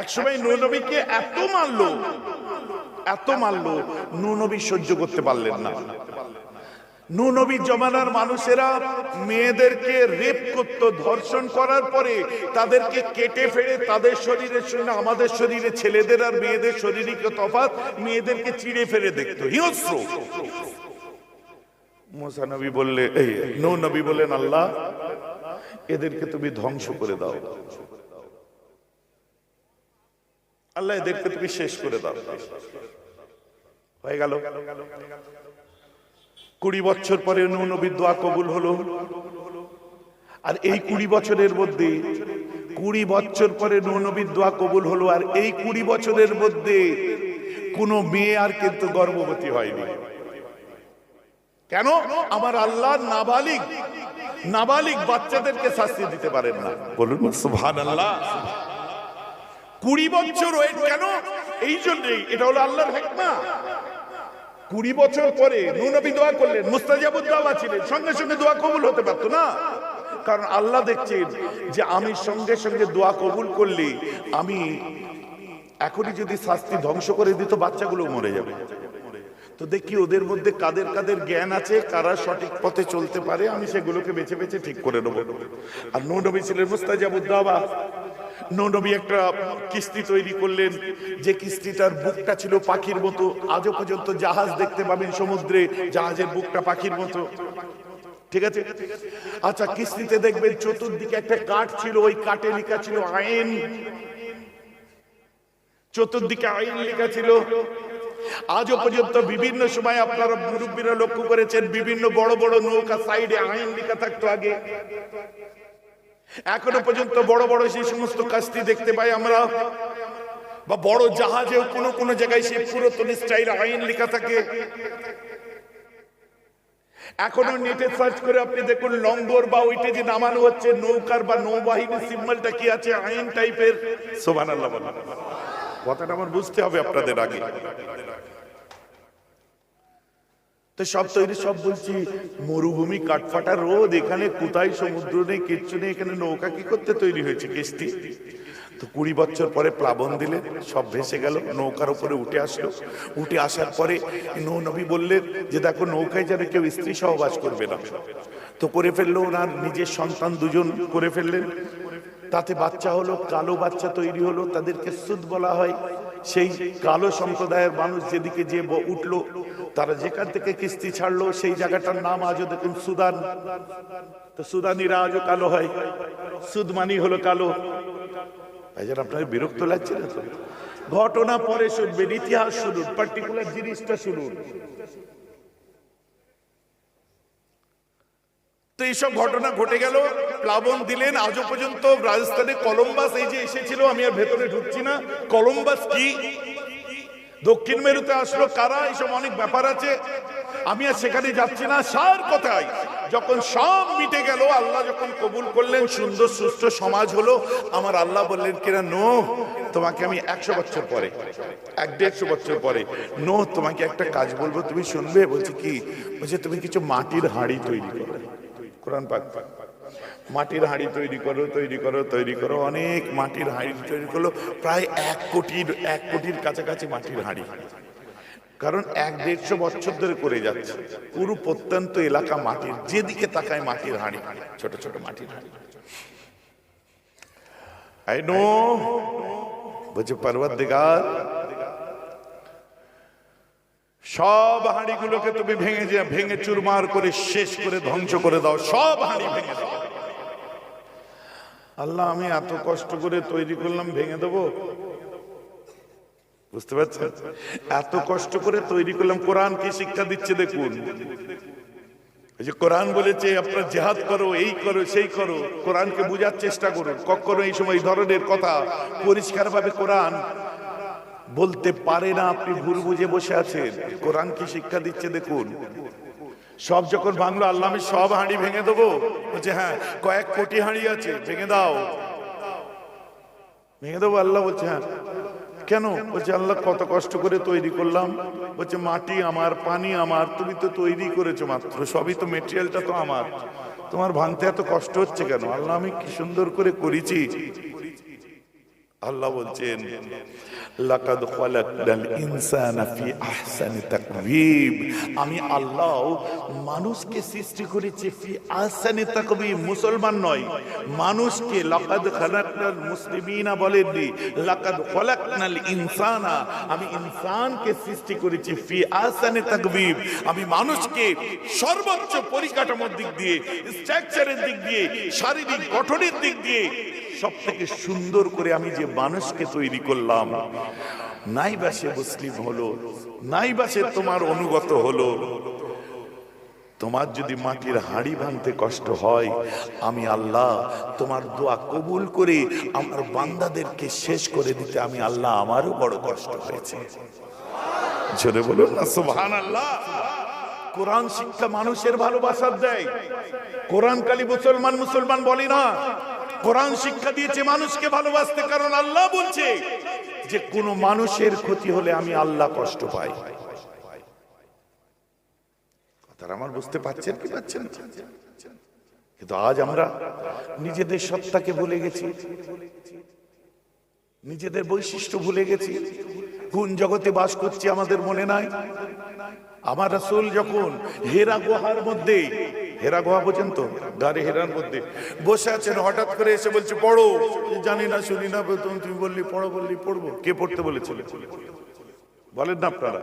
একসময় নূহ নবীকে এত মারলো, নূহ নবী সহ্য করতে পারলেন না। নূহ নবীর জমানার মানুষেরা মেয়েদেরকে রেপ করত, ধর্ষণ করার পরে তাদেরকে কেটে ফেড়ে তাদের শরীরের সঙ্গে আমাদের শরীরে, ছেলেদের আর মেয়েদের শরীরিক তফাৎ, মেয়েদেরকে চিড়ে ফেড়ে দেখতো, হিংস্র। মুসা নবী বললে, এই নূহ নবী বলেন, আল্লাহ এদেরকে তুমি ধ্বংস করে দাও, আল্লাহ এদেরকে তুমি শেষ করে দাও। হয়ে গেল। 20 বছর পরে নূহ নবীর দোয়া কবুল হলো। আর এই 20 বছরের মধ্যে 20 বছর পরে নূহ নবীর দোয়া কবুল হলো, আর এই 20 বছরের মধ্যে কোন মেয়ে আর কিন্তু গর্ভবতী হয়নি। কেন? আমার আল্লাহ নাবালিগ বাচ্চাদেরকে শাস্তি দিতে পারেন না। বলুন সুবহানাল্লাহ। 20 বছর ওয়েট কেন? এই জন্যই, এটা হলো আল্লাহর হিকমা। 20 বছর পরে নূহ নবী দোয়া করলেন, মুস্তাজাবুদ দাওয়া ছিলেন, সঙ্গে সঙ্গে দোয়া কবুল হতে পারত না। কারণ আল্লাহ দেখছেন যে আমি সঙ্গে সঙ্গে দোয়া কবুল করলে, আমি এখনই যদি শাস্তি ধ্বংস করে দিত, বাচ্চাগুলো মরে যাবে। তো দেখি ওদের মধ্যে কাদের কাদের জ্ঞান আছে, কারা সঠিক পথে চলতে পারে, আমি সেগুলোকে বেছে বেছে ঠিক করে নেব। আর নূহ নবী ছিলেন মুস্তাজাবুদ দাওয়া। নূহ নবী একটা কিস্তি তৈরি করলেন, যে কিস্তিটার বুকটা ছিল পাখির মতো। আজও পর্যন্ত জাহাজ দেখতে পাবেন সমুদ্রে, জাহাজের বুকটা পাখির মতো, ঠিক আছে? আচ্ছা, কিস্তিতে দেখবেন চতুর্দিকে একটা কাঠ ছিল, ওই কাঠে লেখা ছিল আইন, চতুর্দিকে আইন লেখা ছিল। আজও পর্যন্ত বিভিন্ন সময় আপনারা মুরব্বীরা লক্ষ্য করেছেন, বিভিন্ন বড় বড় নৌকা সাইডে আইন লেখা থাকতো আগে। এখনো পর্যন্ত বড় বড় সেই সমস্ত কাস্তি দেখতে পাই আমরা, বা বড় জাহাজেও কোনো কোনো জায়গায় সেই পুরাতন স্টাইল আইন লেখা থাকে। এখনো নেটে সার্চ করে আপনি দেখুন, লঙ্গর বা ওইটা যে নামানো হচ্ছে নৌকার বা নৌবাহিনীর সিম্বলটা কি আছে, আইন টাইপের। সুবহানাল্লাহ। কথাটা আমার বুঝতে হবে আপনাদের আগে। তো সব তৈরি, সব বলছি মরুভূমি, কাঠফাটা রোদ, এখানে কোথায় সমুদ্র নেই, কিচ্ছু নেই, এখানে নৌকা কি করতে তৈরি হয়েছে, কিস্তি। তো 20 বছর পরে প্লাবন দিলেন, সব ভেসে গেল, নৌকার উপরে উঠে আসলো। উঠে আসার পরে নবী বললেন যে দেখো নৌকায় যেন কেউ স্ত্রী সহবাস করবে না। তো করে ফেললো, ওনার নিজের সন্তান দুজন করে ফেললেন, তাতে বাচ্চা হলো, কালো বাচ্চা তৈরি হলো, তাদেরকে সুদ বলা হয়। সেই কালো সম্প্রদায়ের মানুষ যেদিকে যে উঠলো, তারা যেখান থেকে কিস্তি ছাড়লো সেই জায়গাটার নাম আজও দেখুন সুদান। তো সুদানিরা আজও কালো হয়, সুদ মানি হলো কালো। ভাইজান আপনার বিরক্ত লাগছে না তো? ঘটনা পরে শুনবেন, ইতিহাস শুনুন, পার্টিকুলার জিনিসটা শুনুন। তো এইসব ঘটনা ঘটে গেল, প্লাবন দিলেন। আজও পর্যন্ত রাজস্থানে কলম্বাস এই যে এসেছিল, আমি আর ভেতরে ঢুকছি না, কলম্বাস কি, দক্ষিণ মেরুতে আসলো কারা, এইসব অনেক ব্যাপার আছে, আমি আর সেখানে যাচ্ছি না। সার কথাই যখন সব মিটে গেল, আল্লাহ যখন কবুল করলেন, সুন্দর সুস্থ সমাজ হলো, আমার আল্লাহ বললেন কিনা নো, তোমাকে আমি 100 বছর পরে, 150 বছর পরে নো, তোমাকে একটা কাজ বলবো, তুমি শুনবে। বলছে কি? বলছে তুমি কিছু মাটির হাঁড়ি তৈরি করো। কোরআন পাক, মাটির হাঁড়ি তৈরি করো, তৈরি করো, তৈরি করো। অনেক মাটির হাঁড়ি তৈরি করলো, প্রায় 1 কোটির কাছাকাছি মাটির হাঁড়ি। কারণ 150 বছর ধরে করে যাচ্ছে, পুরো প্রত্যন্ত এলাকা মাটির, যেদিকে তাকায় মাটির হাঁড়ি, ছোট ছোট মাটির হাঁড়ি। আই নো, বলছে পরওয়ারদিগার, সব হাঁড়িগুলোকে তুমি ভেঙে চুরমার করে শেষ করে ধ্বংস করে দাও, সব হাঁড়ি ভেঙে দাও। আল্লাহ, আমি এত কষ্ট করে তৈরি করলাম, ভেঙে দেবো? বুঝতে পারছেন? এত কষ্ট করে তৈরি করলাম। কোরআন কি শিক্ষা দিচ্ছে দেখুন, যে কোরআন বলেছে আপনার জিহাদ করো, এই করো, সেই করো। কোরআনকে বোঝার চেষ্টা করুন। কখনো এই সময় এই ধরনের কথা পরিষ্কার ভাবে কোরআন বলতে পারে না, আপনি ভুল বুঝে বসে আছেন। কোরআন কি শিক্ষা দিচ্ছে দেখুন। সব যখন ভাঙলো, আল্লাহ আমি সব হাঁড়ি ভেঙে দেবো। বলছে হ্যাঁ, কয়েক কোটি হাঁড়ি আছে, ভেঙে দাও, ভেঙে দেবো। আল্লাহ বলছে হ্যাঁ। কেন? বলছে আল্লাহ কত কষ্ট করে তৈরি করলাম। বলছে মাটি আমার, পানি আমার, তুমি তো তৈরি করেছো মাত্র, সবই তো মেটেরিয়ালটা তো আমার, তোমার ভাঙতে এত কষ্ট হচ্ছে কেন? আল্লাহ আমি কি সুন্দর করে করেছি। আল্লাহ বলছেন লাকাদ খালাকনাল ইনসানা ফি আহসানি তাকওয়িম, আমি আল্লাহ মানুষকে সৃষ্টি করেছি ফি আহসানি তাকওয়িম, মুসলমান নয়, মানুষকে। লাকাদ খালাকনাল মুসলিমিনা বলেননি, লাকাদ খালাকনাল ইনসানা, আমি ইনসানকে সৃষ্টি করেছি ফি আহসানি তাকওয়িম, আমি মানুষকে সর্বোচ্চ পরিকাঠামোর দিক দিয়ে, স্ট্রাকচারের দিক দিয়ে, শারীরিক গঠনের দিক দিয়ে সব থেকে সুন্দর করে আমি যে মানুষকে তৈরি করলাম, নাইবা সে মুসলিম হলো, নাইবা সে তোমার অনুগত হলো, তোমার যদি মাটির হাঁড়ি ভাঙতে কষ্ট হয়, আমি আল্লাহ তোমার দোয়া কবুল করে আমার বান্দাদেরকে শেষ করে দিতে আমি আল্লাহ, আমারও বড় কষ্ট হয়েছে। জোরে বলুন না সুবহানাল্লাহ। কোরআন শিক্ষা মানুষের ভালোবাসার দেয়। কোরআন খালি মুসলমান মুসলমান বলে না, কোরআন শিক্ষা দিয়েছে মানুষকে ভালোবাসতে। কারণ আল্লাহ বলছে যে কোন মানুষের ক্ষতি হলে আমি আল্লাহ কষ্ট পাই। কথাটা আমার বুঝতে পারছেন কি পাচ্ছেন? কিন্তু আজ আমরা নিজেদের সত্তাকে ভুলে গেছি, নিজেদের বৈশিষ্ট্য ভুলে গেছি। কোন জগতে বাস করছি আমাদের মনে নাই। আমার রাসূল যখন হেরা গুহার মধ্যে, হেরা গুহা পর্যন্ত গাড়ি হেরার মধ্যে বসে আছেন, হঠাৎ করে এসে বলছে পড়ো। জানি না, শুনি না, তুমি বললি পড়ো, বললি পড়বো। কে পড়তে বলেছিল? বলেন না আপনারা?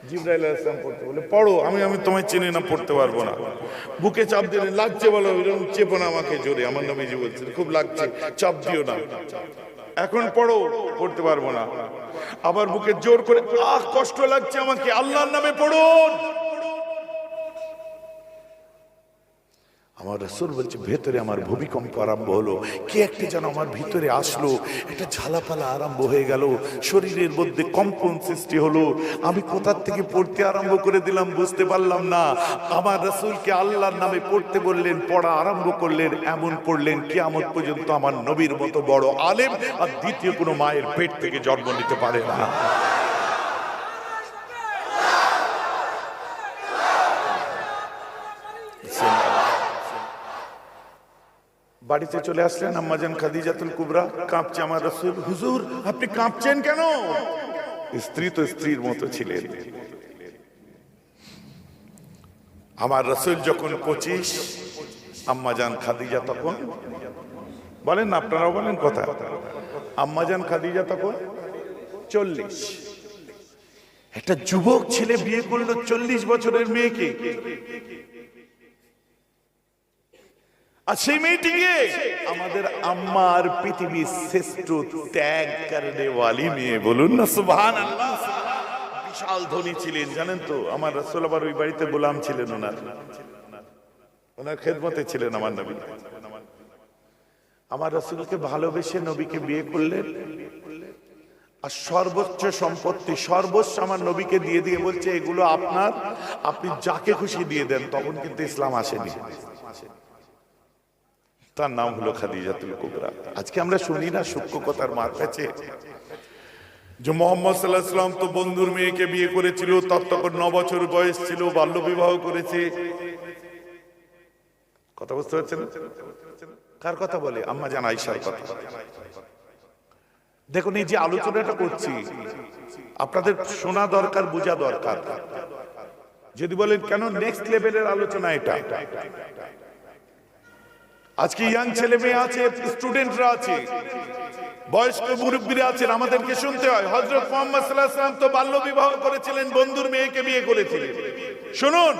জিবরাইল আলাইহিস সালাম পড়তে বলে, পড়ো। আমি তোমায় চিনি না, পড়তে পারবো না। বুকে চাপ দিলেন, লাগছে বলো, এরকম চেপো না আমাকে জোরে। আমার নবীজি বলছেন খুব লাগছে, চাপ দিও না, এখন পড়ো, পড়তে পারবো না। আবার বুকে জোর করে, কষ্ট লাগছে আমাকে, আল্লাহর নামে পড়ুন। আমার রাসূল বলছে ভেতরে আমার ভূমিকম্প আরম্ভ হলো, কে একটা যেন আমার ভিতরে আসলো, একটা ঝালাপালা আরম্ভ হয়ে গেল, শরীরের মধ্যে কম্পন সৃষ্টি হলো। আমি কোথার থেকে পড়তে আরম্ভ করে দিলাম বুঝতে পারলাম না। আমার রাসূলকে আল্লাহর নামে পড়তে বললেন, পড়া আরম্ভ করলেন, এমন পড়লেন কিয়ামত পর্যন্ত আমার নবীর মতো বড় আলেম আর দ্বিতীয় কোনো মায়ের পেট থেকে জন্ম নিতে পারে না। বাড়িতে চলে আসলেন আম্মাজান খাদিজাতুল কুবরা, কাঁপছে আমার রাসূল। হুজুর আপনি কাঁপছেন কেন? স্ত্রী তো স্ত্রীর মতো ছিলেন। আমার রাসূল যখন 25, আম্মাজান খাদিজা তখন, বলেন না আপনারাও বলেন কথা, আম্মাজান খাদিজা তখন 40। একটা যুবক ছেলে বিয়ে করলো 40 বছরের মেয়েকে, আর সেই মেয়েটিকে আমাদের আম্মার পৃথিবীর শ্রেষ্ঠ ত্যাগ করনে ওয়ালি মেয়ে, বলুন না সুবহানাল্লাহ। বিশাল ধনী ছিলেন জানেন তো। আমার রাসূল আবার ওই বাড়িতে গোলাম ছিলেন, ওনার খেদমতে ছিলেন আমার নবী। আমার রাসূলকে ভালোবেসে নবীকে বিয়ে করলেন, আর সর্বোচ্চ সম্পত্তি সর্বস্ব আমার নবীকে দিয়ে দিয়ে বলছে এগুলো আপনার, আপনি যাকে খুশি দিয়ে দেন। তখন কিন্তু ইসলাম আসেনি। তার নাম হলো খাদিজাতুল কুবরা। আজকে আমরা শুনি না সূক্ষ্ম কথার মার কাছে যে মুহাম্মদ সাল্লাল্লাহু আলাইহি ওয়াসাল্লাম তো বন্ধুর মেয়েকে বিয়ে করেছিল, তার তখন 9 বছর বয়স ছিল, বাল্য বিবাহ করেছে। কথা বুঝতে পারছেন? কার কথা বলে? আম্মা জান আয়েশার কথা। দেখুন এই যে আলোচনাটা করছি আপনাদের শোনা দরকার, বোঝা দরকার। যদি বলেন কেন, নেক্সট লেভেলের আলোচনা এটা। আজকে ইয়াং ছেলে মেয়ে আছে, স্টুডেন্টরা আছে, বয়স্ক মুরব্বীরা আছেন, আমাদেরকে শুনতে হয় হযরত মুহাম্মদ সাল্লাল্লাহু আলাইহি ওয়াসাল্লাম তো বাল্য বিবাহ করেছিলেন, বন্ধুর মেয়েকে বিয়ে করেছিলেন। শুনুন,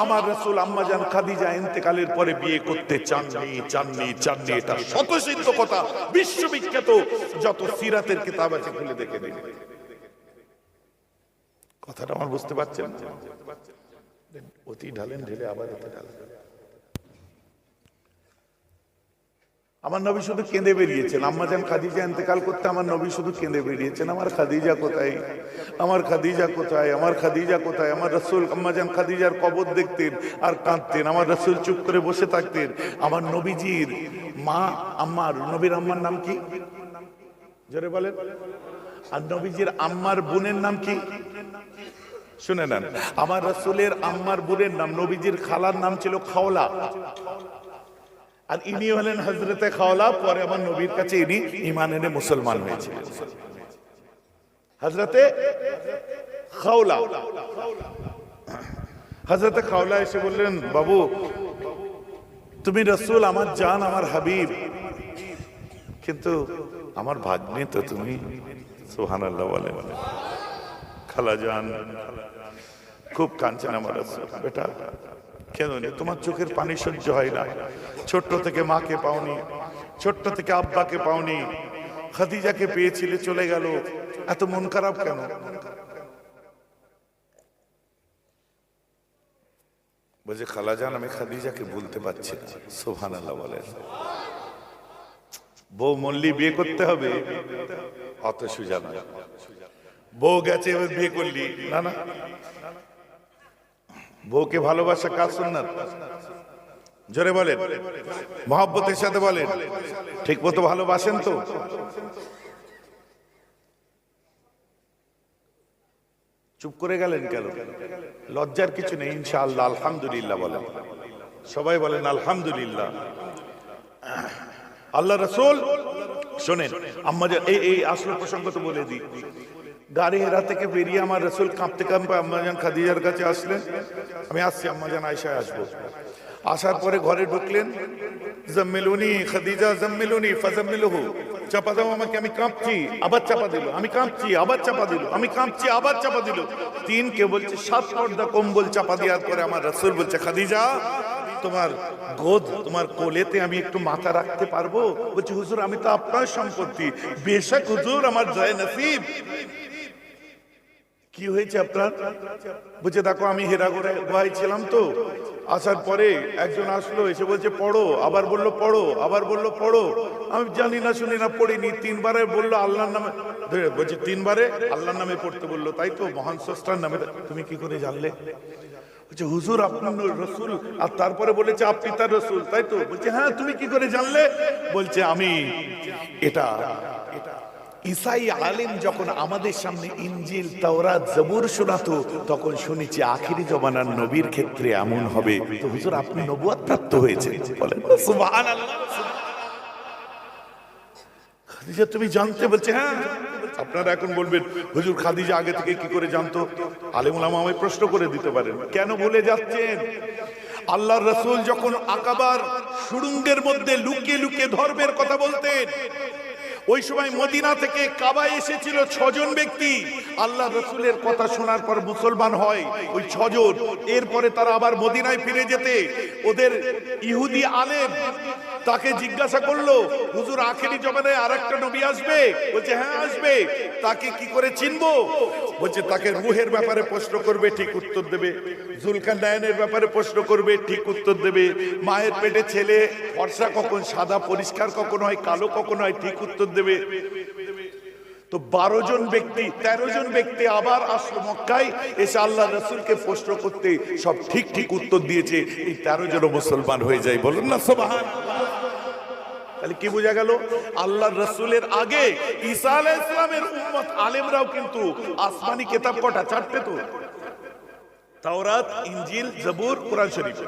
আমার রাসূল আম্মাজান খাদিজা ইন্তেকালের পরে বিয়ে করতে চাননি। এটা শতসিদ্ধ কথা, বিশ্ববিখ্যাত যত সিরাতের কিতাব আছে খুলে দেখে নিন। কথাটা আমার বুঝতে পারছেন? অতি ঢালেন, ঢেলে আবার অতি ঢালেন। আমার নবী শুধু কেঁদে বেরিয়েছেন। আম্মাজান খাদিজা ইন্তেকাল করতে আমার নবী শুধু কেঁদে বেরিয়েছেন, আমার খাদিজা কোথায়, আমার খাদিজা কোথায়, আমার খাদিজা কোথায়। আমার রাসূল আম্মাজান খাদিজার কবর দেখতেন আর কাঁদতেন। আমার রাসূল চুপ করে বসে থাকতেন। আমার নবীজির মা আম্মার, নবীর আম্মার নাম কি জোরে বলেন? আর নবীজির আম্মার বোনের নাম কি? শুনে নেন, আমার রাসূলের আম্মার বোনের নাম, নবীজির খালার নাম ছিল খাওলা, আর ইনি হলেন হযরতে খাওলা। পরে আমার নবীর কাছে ইনি ঈমান এনে মুসলমান হয়েছিলেন। হযরতে খাওলা, হযরতে খাওলা এসে বললেন, বাবু তুমি রাসূল, আমার জান, আমার হাবিব, কিন্তু আমার ভাগ্নে তো তুমি। সুবহানাল্লাহ বলেন। খালা জান খুব কাঁদছেন আমার রাসূল। বেটা কেন তোমার চোখের পানি সহ্য হয় না? ছোট্ট থেকে মাকে পাওনি, ছোট্ট থেকে আব্বাকে পাওনি, খাদিজাকে পেয়েছিলে, চলে গেল, এত মন খারাপ কেন? বলছে খালাজান আমি খাদিজাকে ভুলতে পারছি না। সুবহানাল্লাহ বলেন। বউ মল্লি বিয়ে করতে হবে অত সোজা নয়। বউ গেছে এবার বিয়ে করলি, না না, বউকে ভালোবাসা কাজ সুন্নাত। জোরে বলেন, মহব্বতের সাথে বলেন, ঠিক মতো ভালোবাসেন তো? চুপ করে গেলেন কেন? লজ্জার কিছু নেই, ইনশাআল্লাহ আলহামদুলিল্লাহ বলেন, সবাই বলেন আলহামদুলিল্লাহ। আল্লাহ রাসূল শোনেন, আম্মা এই আসল প্রসঙ্গ তো বলে দিই। গাড়ি হেরা থেকে বেরিয়ে আমার রাসূল কাঁপতে কাঁপতে আম্মাজান খাদিজার কাছে আসলেন। আমি আসছি, আম্মাজান আয়েশায় আসবো। আসার পরে ঘরে ঢুকলেন, জাম্মিলুনি খাদিজা জাম্মিলুনি ফাজাম্মিলুহু, চাপা দাও আমাকে, আমি কাঁপছি, আবার চাপা দিল, আমি কাঁপছি, আবার চাপা দিল, আমি কাঁপছি, আবার চাপা দিল। 3 কে বলছে 7 পর্দা কম্বল চাপা দেওয়ার পরে আমার রাসূল বলছে, খাদিজা তোমার গোদ, তোমার কোলেতে আমি একটু মাথা রাখতে পারবো? বলছে হুজুর আমি তো আপনার সম্পত্তি। বেশক হুজুর, আমার জয় নসিব। কি হয়েছে আপনার? বলছে দেখো আমি হেরা গুহায় ছিলাম তো, আসার পরে একজন আসলো, এসে বলছে পড়ো, আবার বললো পড়ো, আবার বললো পড়ো। আমি জানি না, শুনি না, পড়িনি। 3 বারে বললো আল্লাহর নামে, বলছে 3 বারে আল্লাহর নামে পড়তে বললো, তাই তো? মহান স্রষ্টার নামে। তুমি কি করে জানলে? বলছে হুজুর আপনার রাসূল, আর তারপরে বলেছে আপনি তার রাসূল, তাই তো? বলছে হ্যাঁ, তুমি কি করে জানলে? বলছে আমি এটা ঈসাই আলেম যখন আমাদের সামনে ইনজিল তাওরাত জবুর শোনাতো, তখন শুনেছি আখিরি জমানার নবীর ক্ষেত্রে এমন হবে। তো হুজুর আপনি নবুয়ত প্রাপ্ত হয়েছে, বলেন সুবহানাল্লাহ। খাদিজা তুমি জানতে? বলছে হ্যাঁ। আপনারা এখন বলবেন হুজুর খাদিজা আগে থেকে কি করে জানতো? আলেম ওলামা আমায় প্রশ্ন করে দিতে পারেন, কেন ভুলে যাচ্ছেন? আল্লাহর রাসূল যখন আকাবার সুড়ঙ্গের মধ্যে লুকিয়ে লুকিয়ে ধর্মের কথা বলতেন, ওই সময় মদিনা থেকে কাবায় এসেছিল 6 জন ব্যক্তি। আল্লাহ রাসূলের কথা শোনার পর মুসলমান হয় ওই 6 জন। এরপরে তারা আবার মদিনায় ফিরে যেতে ওদের ইহুদি আলেম তাকে জিজ্ঞাসা করলো, হুজুর আখেরি জমানায় আরেকটা নবী আসবে? বলছে হ্যাঁ আসবে। তাকে কি করে চিনবো? বলছে তাকে রূহের ব্যাপারে প্রশ্ন করবে, ঠিক উত্তর দেবে। জুলকারনাইনের ব্যাপারে প্রশ্ন করবে, ঠিক উত্তর দেবে। মায়ের পেটে ছেলে ফর্সা কখন, সাদা পরিষ্কার কখন হয়, কালো কখন হয়, ঠিক উত্তর দেবে। তো 12 জন ব্যক্তি, 13 জন ব্যক্তি আবার আসলো মক্কায়, এসে আল্লাহ রাসূলকে প্রশ্ন করতে সব ঠিক ঠিক উত্তর দিয়েছে। এই 13 জন মুসলমান হয়ে যায়। বলুন না সুবহানাল্লাহ। তাহলে কি বোঝা গেল? আল্লাহর রাসূলের আগে ঈসা আলাইহিস সালামের উম্মত আলেমরাও কিন্তু আসমানি কিতাব কটা? 4টে তো, তাওরাত, ইনজিল, জবুর, কোরআন শরীফ।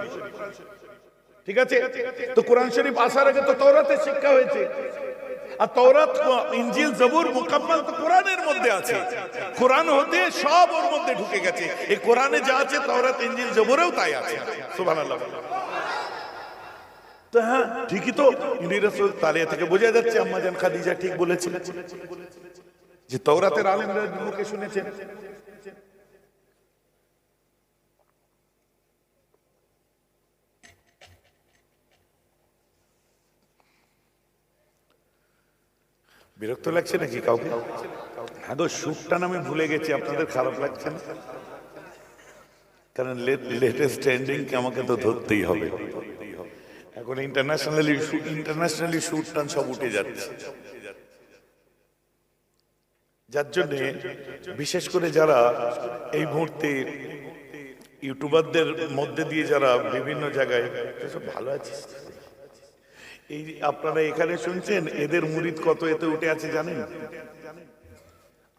ঠিক আছে? তো কোরআন শরীফ আসার আগে তো তাওরাতের শিক্ষা হয়েছে, আর তাওরাত, ইনজিল, জবুর মুকাম্মাল তো কোরআনের মধ্যে আছে। কোরআন হতে সব ওর মধ্যে ঢুকে গেছে। এই কোরআনে যা আছে তাওরাত, ইনজিল, জবুরেও তাই আছে। সুবহানাল্লাহ। তো হ্যাঁ ঠিকই তো ইনি রাসূল। তাহলে থেকে বোঝা যাচ্ছে আম্মা জান খাদিজা ঠিক বলেছেন যে তাওরাতের আলেমরা মুখে শুনেছেন। বিরক্ত লাগছে নাকি কাউকে? হ্যাঁ গো, সুরটা আমি ভুলে গেছি, আপনাদের খারাপ লাগছে না? কারণ লেটেস্ট ট্রেন্ডিং কে আমাকে তো ধরতেই হবে। এখন ইন্টারন্যাশনালি সুর টান সব উঠে যাচ্ছে, যার জন্য বিশেষ করে যারা এই মুহূর্তে ইউটিউবারদের মধ্যে দিয়ে যারা বিভিন্ন জায়গায়, সব ভালো আছে। এই আপনারা এখানে শুনছেন, এদের মুরিদ কত এতে উঠে আছে জানেন?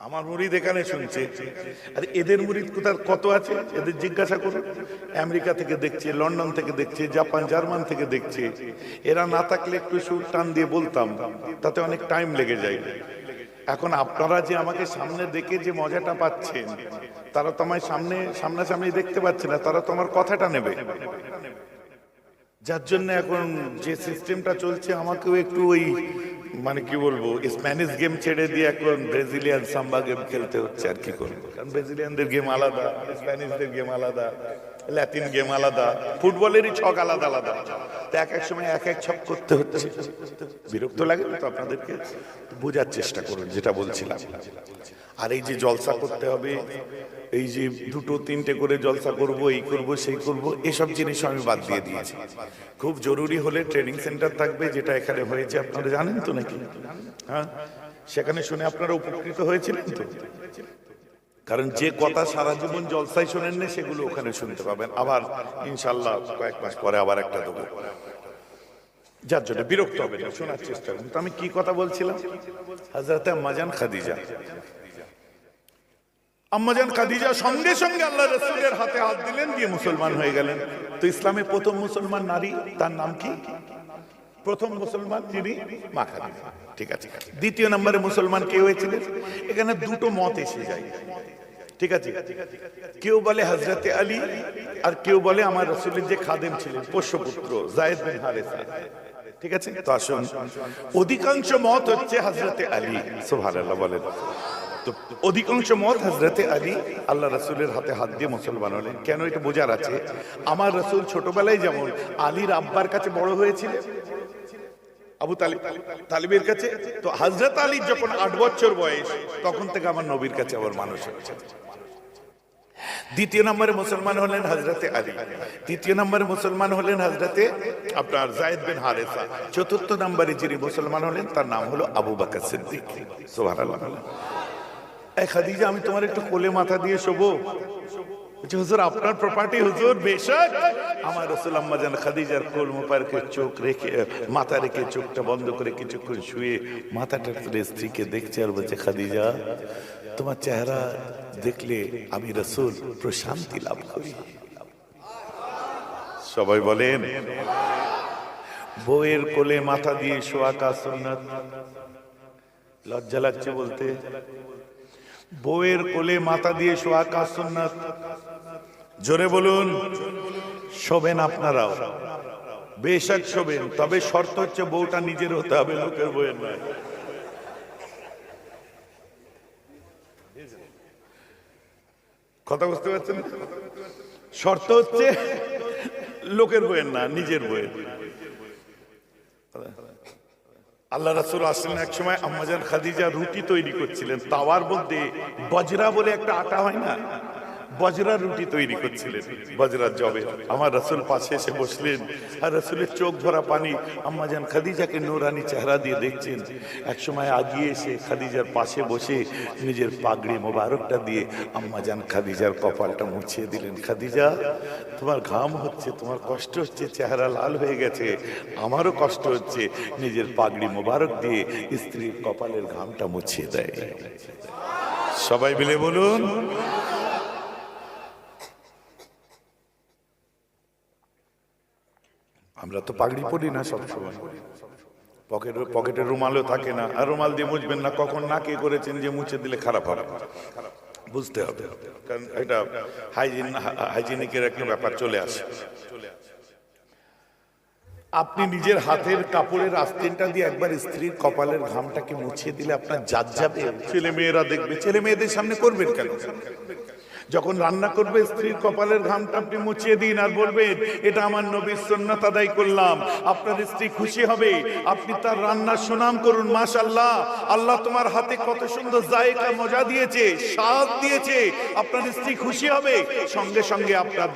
আমার মুরিদ এখানে শুনছে, আর এদের মুরিদ কোথার কত আছে এদের জিজ্ঞাসা করুন। আমেরিকা থেকে দেখছে, লন্ডন থেকে দেখছে, জাপান, জার্মান থেকে দেখছে। এরা না থাকলে একটু সুর টান দিয়ে বলতাম, তাতে অনেক টাইম লেগে যায়। এখন আপনারা যে আমাকে সামনে দেখে যে মজাটা পাচ্ছেন, তারা তো আমায় সামনাসামনি দেখতে পাচ্ছে না, তারা তো আমার কথাটা নেবে। যার জন্য এখন যে সিস্টেমটা চলছে, আমাকেও একটু ওই মানে কি বলবো, স্প্যানিশ গেম ছেড়ে দিয়ে এখন ব্রাজিলিয়ান সাম্বা গেম খেলতে হচ্ছে। আর কি করবো, কারণ ব্রাজিলিয়ানদের গেম আলাদা, স্প্যানিশদের গেম আলাদা, ল্যাটিন গেম আলাদা, ফুটবলেরই ছক আলাদা আলাদা। তো এক এক সময় এক এক ছক করতে হচ্ছে। বিরক্ত লাগে তো আপনাদেরকে? বোঝার চেষ্টা করুন যেটা বলছিলাম। আর এই যে জলসা করতে হবে, এই যে 2-3টে করে জলসা করব, এই করব, সেই করব, এসব জিনিস আমি বাদ দিয়ে দিয়েছি। খুব জরুরি হলে ট্রেনিং সেন্টার থাকবে, যেটা এখানে হয়েছে আপনারা জানেন তো নাকি? হ্যাঁ, সেখানে শুনে আপনারা উপকৃত হয়েছিলেন তো? কারণ যে কথা সারা জীবন জলসায় শোনেন না, সেগুলো ওখানে শুনতে পাবেন। আবার ইনশাল্লাহ কয়েক মাস পরে আবার একটা দেবো। যার জন্য বিরক্ত হবে না, শোনার চেষ্টা করুন। তো আমি কি কথা বলছিলাম? হযরত আম্মা জান খাদিজা। আম্মা জান খাদিজা সঙ্গে সঙ্গে আল্লাহ রাসূলের হাতে হাত দিলেন, দিয়ে মুসলমান হয়ে গেলেন। তো ইসলামে প্রথম মুসলমান নারী, তার নাম কি? প্রথম মুসলমান যিনি, মা খাদিজা। ঠিক আছে। দ্বিতীয় নম্বরে মুসলমান কে হয়েছিলেন? এখানে দুটো মত এসে যায়। ঠিক আছে, কেউ বলে হযরতে আলী, আর কেউ বলে আমার রাসূলের যে খাদেম ছিলেন, পোষ্যপুত্র যায়েদ বিন হারেসা। ঠিক আছে, তো আসুন, অধিকাংশ মত হচ্ছে হযরতে আলী। সুবহানাল্লাহ বলেন। তো অধিকাংশ মত হযরতে আলী আল্লাহ রাসূলের হাতে হাত দিয়ে মুসলমান হলেন। কেন? এটা বোঝার আছে। আমার রাসূল ছোটবেলায় যেমন আলীর আব্বার কাছে বড় হয়েছিলেন, আবু তালিবের কাছে, তো হযরত আলীর যখন 8 বছর বয়স, তখন থেকে আমার নবীর কাছে আবার মানুষ হচ্ছে। দ্বিতীয় নম্বরে মুসলমান হলেন হযরতে আলী, তৃতীয় নম্বরে মুসলমান হলেন হযরতে আপনার যায়েদ বিন হারেসা, চতুর্থ নম্বরে যিনি মুসলমান হলেন তার নাম হলো আবু বকর সিদ্দিক। সুবহানাল্লাহ। এই খাদিজা, আমি তোমার একটু কোলে মাথা দিয়ে শোবো? হুজুর আপনার প্রপার্টি হুজুর। বেশক। আমার রাসূল আম্মা জান খাদিজার কোল মোবারকে চোখ রেখে, মাথা রেখে, চোখটা বন্ধ করে কিছুক্ষণ শুয়ে মাথাটা তুলে স্ত্রীকে দেখছে আর বলছে, খাদিজা তোমার চেহারা দেখলে আমি রাসূল প্রশান্তি লাভ করি। সবাই বলেন, বউয়ের কোলে মাথা দিয়ে শোয়া কা সুন্নাত। লজ্জা লাগছে বলতে? বউয়ের কোলে মাথা দিয়ে শোয়া কাজ সুন্নাত। জোরে বলুন। শোবেন আপনারাও, বেশক শোবেন, তবে শর্ত হচ্ছে বউটা নিজের হতে হবে, লোকের বউয়ের নয়। কথা বুঝতে পারছেন? শর্ত হচ্ছে লোকের বউয়ের না, নিজের বউয়ের। আল্লাহ রাসূল আসলেন এক সময়, আম্মাজান খাদিজা রুটি তৈরি করছিলেন, তাওয়ার মধ্যে বজরা বলে একটা আটা হয় না, বজরা রুটি তৈরি করছিলেন, বজরার জবে। আমার রাসূল পাশে এসে বসলেন, আর রাসূলের চোখ ভরা পানি। আম্মাজান খাদিজাকে নূরানি চেহারা দিয়ে দেখছেন। এক সময় আগিয়ে এসে খাদিজার পাশে বসে নিজের পাগড়ি মোবারকটা দিয়ে আম্মাজান খাদিজার কপালটা মুছিয়ে দিলেন। খাদিজা, তোমার ঘাম হচ্ছে, তোমার কষ্ট হচ্ছে, চেহারা লাল হয়ে গেছে, আমারও কষ্ট হচ্ছে। নিজের পাগড়ি মোবারক দিয়ে স্ত্রীর কপালের ঘামটা মুছিয়ে দেয়। সবাই মিলে বলুন। আমরা তো পাগড়ি পরি না সবসময়, পকেটে রুমালও থাকে না, আর রুমাল দিয়ে মুছবেন না, কখন না কে করেছেন যে মুছে দিলে খারাপ হবে, বুঝতে হবে, কারণ এটা হাইজিনিকের একটা ব্যাপার চলে আসে। আপনি নিজের হাতের কাপড়ের আস্তিনটা দিয়ে একবার স্ত্রীর কপালের ঘামটাকে মুছিয়ে দিলে আপনার জাত যাবে, ছেলে মেয়েরা দেখবে। ছেলে মেয়েদের সামনে করবেন কেন? যখন রান্না করবে স্ত্রীর কপালের ঘামটা আপনি মুছিয়ে দিন, আর বলবেন এটা আমার নবীর সুন্নাত আদায় করলাম। আপনার স্ত্রী খুশি হবে, আপনি তার রান্নার সুনাম করুন, মাশাআল্লাহ, আল্লাহ তোমার হাতে কত সুন্দর জায়গা মজা দিয়েছে, স্বাদ দিয়েছে। আপনার স্ত্রী খুশি হবে, সঙ্গে সঙ্গে আপনার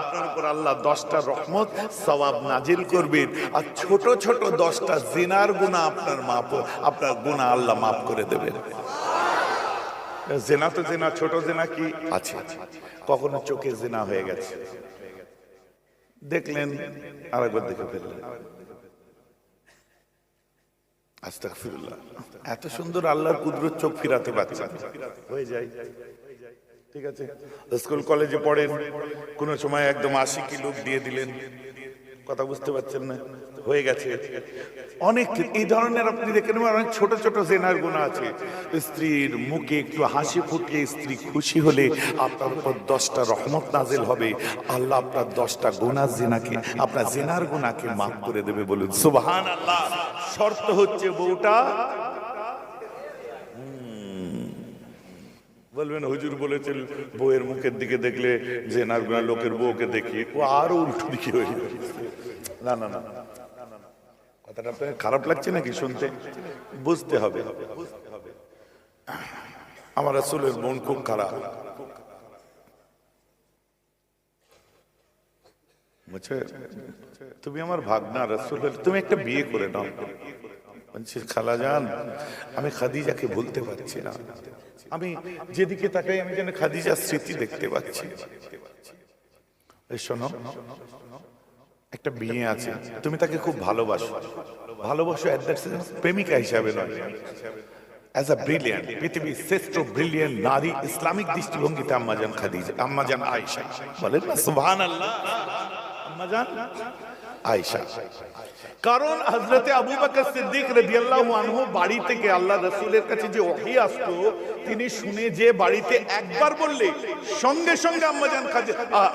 আপনার উপর আল্লাহ 10টা রহমত সওয়াব নাজিল করবেন। আর ছোট ছোট 10টা জিনার গুনাহ আপনার গুনাহ আল্লাহ মাফ করে দেবেন। জেনা তো জেনা, ছোট জেনা কি আছে? কখনো চোখে জেনা হয়ে গেছে, দেখলেন, আরেকবার দেখে ফেললেন, আস্তাগফিরুল্লাহ। এত সুন্দর আল্লাহর কুদরত, চোখ ফিরাতে পারছে, হয়ে যায়, ঠিক আছে। স্কুল কলেজে পড়েন, কোন সময় একদম আশিকি লোক দিয়ে দিলেন, কথা বুঝতে পারছেন না, হয়ে গেছে। অনেক এই ধরনের আপনি দেখে নেবেন, অনেক ছোট ছোট জেনার গুনাহ আছে। স্ত্রীর মুখে একটু হাসি ফুটিয়ে স্ত্রী খুশি হলে আপনার উপর 10টা রহমত নাজিল হবে। আল্লাহ আপনার 10টা গুনাহ জিনাকে, আপনার জেনার গুনাহকে মাফ করে দেবে, বলুন সুবহানাল্লাহ। শর্ত হচ্ছে বউটা, বলবেন হুজুর বলেছেন বউয়ের মুখের দিকে দেখলে জেনার গুনাহ, লোকের বউকে দেখি ও আরো উল্টো দিকে হয়ে যাবে। না না না, কথাটা আপনার খারাপ লাগছে নাকি শুনতে? বুঝতে হবে। আমার রাসূলের মন খুব খারাপ, বুঝছে? তুমি আমার ভাগনা রাসূলের, তুমি একটা বিয়ে করে নাও। বলছি খালাজান, আমি খাদিজাকে ভুলতে পারছি না, আমি যেদিকে তাকাই আমি যেন খাদিজার স্মৃতি দেখতে পাচ্ছি। শোনো, একটা বিয়ে আছে, তুমি তাকে খুব ভালোবাসো, প্রেমিকা হিসাবে নয়, অ্যাজ আ ব্রিলিয়ান্ট, পৃথিবীর শ্রেষ্ঠ ব্রিলিয়ান্ট নারী ইসলামিক দৃষ্টিভঙ্গিতে আম্মাজান খাদিজা, আম্মাজান আয়েশা, বলেন না সুবহানাল্লাহ। আম্মাজান আয়েশা, কারণ হযরতে আবু বকর সিদ্দিক রাদিয়াল্লাহু আনহু বাড়ি থেকে আল্লাহ রাসূলের কাছে যে ওহী আসতো, তিনি শুনে যে বাড়িতে একবার বললে সঙ্গে সঙ্গে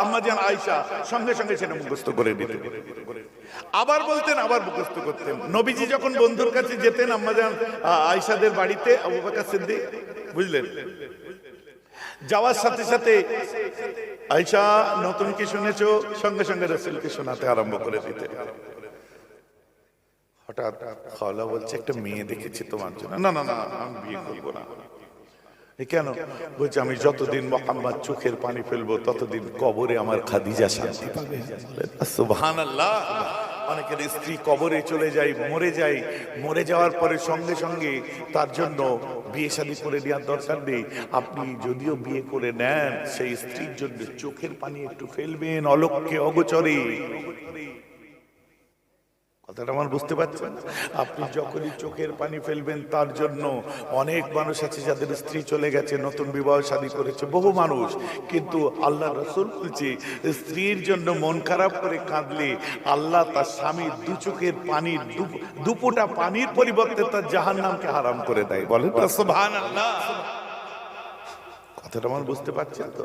আম্মাজান আয়েশা সঙ্গে সঙ্গে সেটা মুখস্থ করে দিতেন, আবার বলতেন, আবার মুখস্থ করতেন। নবীজি যখন বন্ধুর কাছে যেতেন আম্মাজান আয়েশাদের বাড়িতে, আবু বকর সিদ্দিক, বুঝলেন, যাওয়ার সাথে সাথে আয়েশা নতুন কি শুনেছো, সঙ্গে সঙ্গে রাসূলকে শোনাতে আরম্ভ করে দিতেন। হঠাৎ খালা বলছে একটা মেয়ে দেখেছি তোমার জন্য। না না না, আমি বিয়ে করবো না। কেন? বলছে আমি যতদিন মুহাম্মদ চোখের পানি ফেলবো ততদিন কবরে আমার খাদিজা শান্তি পাবে। সুবহানাল্লাহ। অনেকের স্ত্রী কবরে চলে যায়, মরে যাওয়ার পরে সঙ্গে সঙ্গে তার জন্য বিয়ে শাদী করে নেওয়ার দরকার নেই। আপনি যদিও বিয়ে করে নেন, সেই স্ত্রীর জন্য চোখের পানি একটু ফেলবেন, অলক্ষ্যে অগোচরে। কথাটা আমার বুঝতে পারছেন? আপনি যখনই চোখের পানি ফেলবেন, তার জন্য অনেক মানুষ আছে যাদের স্ত্রী চলে গেছে, নতুন বিবাহ শাদী করেছে বহু মানুষ, কিন্তু আল্লাহ রাসূল বলছে স্ত্রীর জন্য মন খারাপ করে কাঁদলে আল্লাহ তার স্বামীর দু চোখের পানির দুপোটা পানির পরিবর্তে তার জাহান্নামকে হারাম করে দেয়। বলেন সুবহানাল্লাহ। কথাটা আমার বুঝতে পারছেন তো?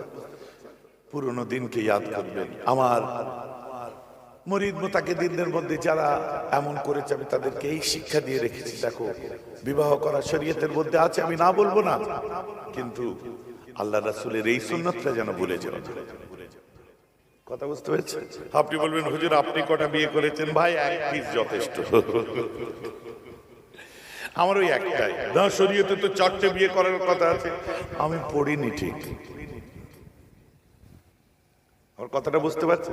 পুরনো দিনকে ইয়াদ করবেন। আমার মুরিদ মুতাকিদিনদের মধ্যে যারা এমন করেছে, আমি তাদেরকে এই শিক্ষা দিয়ে রেখেছি, দেখো বিবাহ করা শরীয়তের মধ্যে আছে, আমি না বলবো না, কিন্তু আল্লাহ রাসূলের এই সুন্নাতটা যেন ভুলে যাও। কথা বুঝতে পেরেছে? আপনি বলবেন হুজুর আপনি কটা বিয়ে করেছেন? ভাই এক পিস যথেষ্ট। আমার ওই একটাই না, শরীয়তে তো 4টে বিয়ে করার কথা আছে, আমি পড়িনি ঠিক। কথাটা বুঝতে পারছি?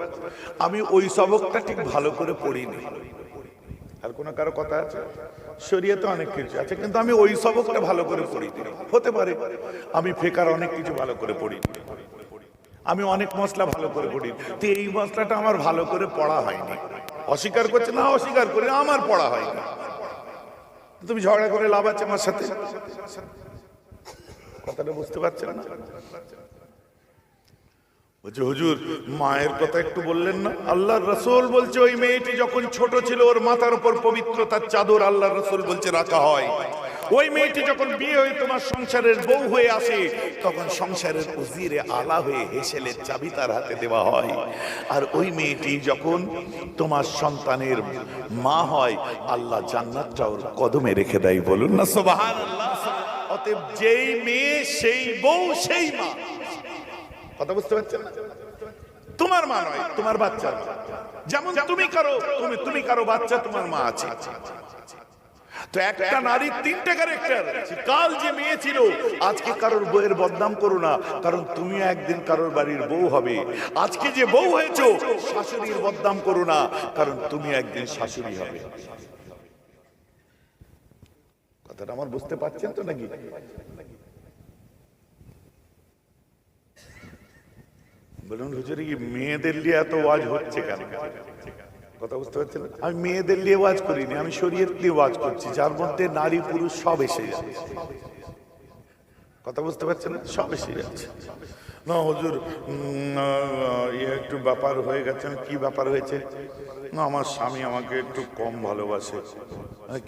আমি ওই সবকটা ঠিক ভালো করে পড়িনি। আর কোন কারো কথা আছে? শরীয়তে অনেক কিছু আছে, কিন্তু আমি ওই সবকটা ভালো করে পড়িনি। হতে পারে আমি ফিকার অনেক কিছু ভালো করে পড়ি, আমি অনেক মশলা ভালো করে পড়ি, তো এই মশলাটা আমার ভালো করে পড়া হয়নি। অস্বীকার করছে না, অস্বীকার করি আমার পড়া হয়নি। তুমি ঝগড়া করে লাভ আছে আমার সাথে? কথাটা বুঝতে পারছেন না? হুজুর মায়ের কথা একটু বললেন না? আল্লাহর রাসূল বলছে ওই মেয়েটি যখন ছোট ছিল ওর মাথার উপর পবিত্রতার চাদর আল্লাহর রাসূল বলছে রাখা হয়। ওই মেয়েটি যখন বিয়ে হয়ে তোমার সংসারের বউ হয়ে আসে, তখন সংসারের উজিরে আলা হয়ে হেসেলের চাবি তার হাতে দেওয়া হয়। আর ওই মেয়েটি যখন তোমার সন্তানের মা হয়, আল্লাহ জান্নাতটা ওর কদমে রেখে দেয়। বলুন না সুবহানাল্লাহ। অতএব যেই মেয়ে সেই বউ সেই মা। কথা বুঝতে পারছেন না? তোমার মা নয়, তোমার বাচ্চা। যেমন তুমি কারো বাচ্চা, তোমার মা আছে। তো একটা নারীর 3টে ক্যারেক্টার। কাল যে মেয়ে ছিল, আজকে কারোর বউয়ের বদনাম করো না, কারণ তুমি একদিন কারোর বাড়ির বউ হবে। আজকে যে বউ হয়েছো, শাশুড়ির বদনাম করো না, কারণ তুমি একদিন শাশুড়ি হবে। কথাটা আমার বুঝতে পারছেন তো নাকি? বলুন হুজুর কি মেয়েদের নিয়ে এত ওয়াজ হচ্ছে কেন? কথা বুঝতে পারছেন? আমি মেয়েদের নিয়ে ওয়াজ করিনি, আমি শরীয়ত নিয়ে ওয়াজ করছি, যার মধ্যে নারী পুরুষ সব এসে যাচ্ছে। কথা বুঝতে পারছেন? সব এসে যাচ্ছে। না হুজুর একটু ব্যাপার হয়ে গেছে। কি ব্যাপার হয়েছে? না আমার স্বামী আমাকে একটু কম ভালোবাসে।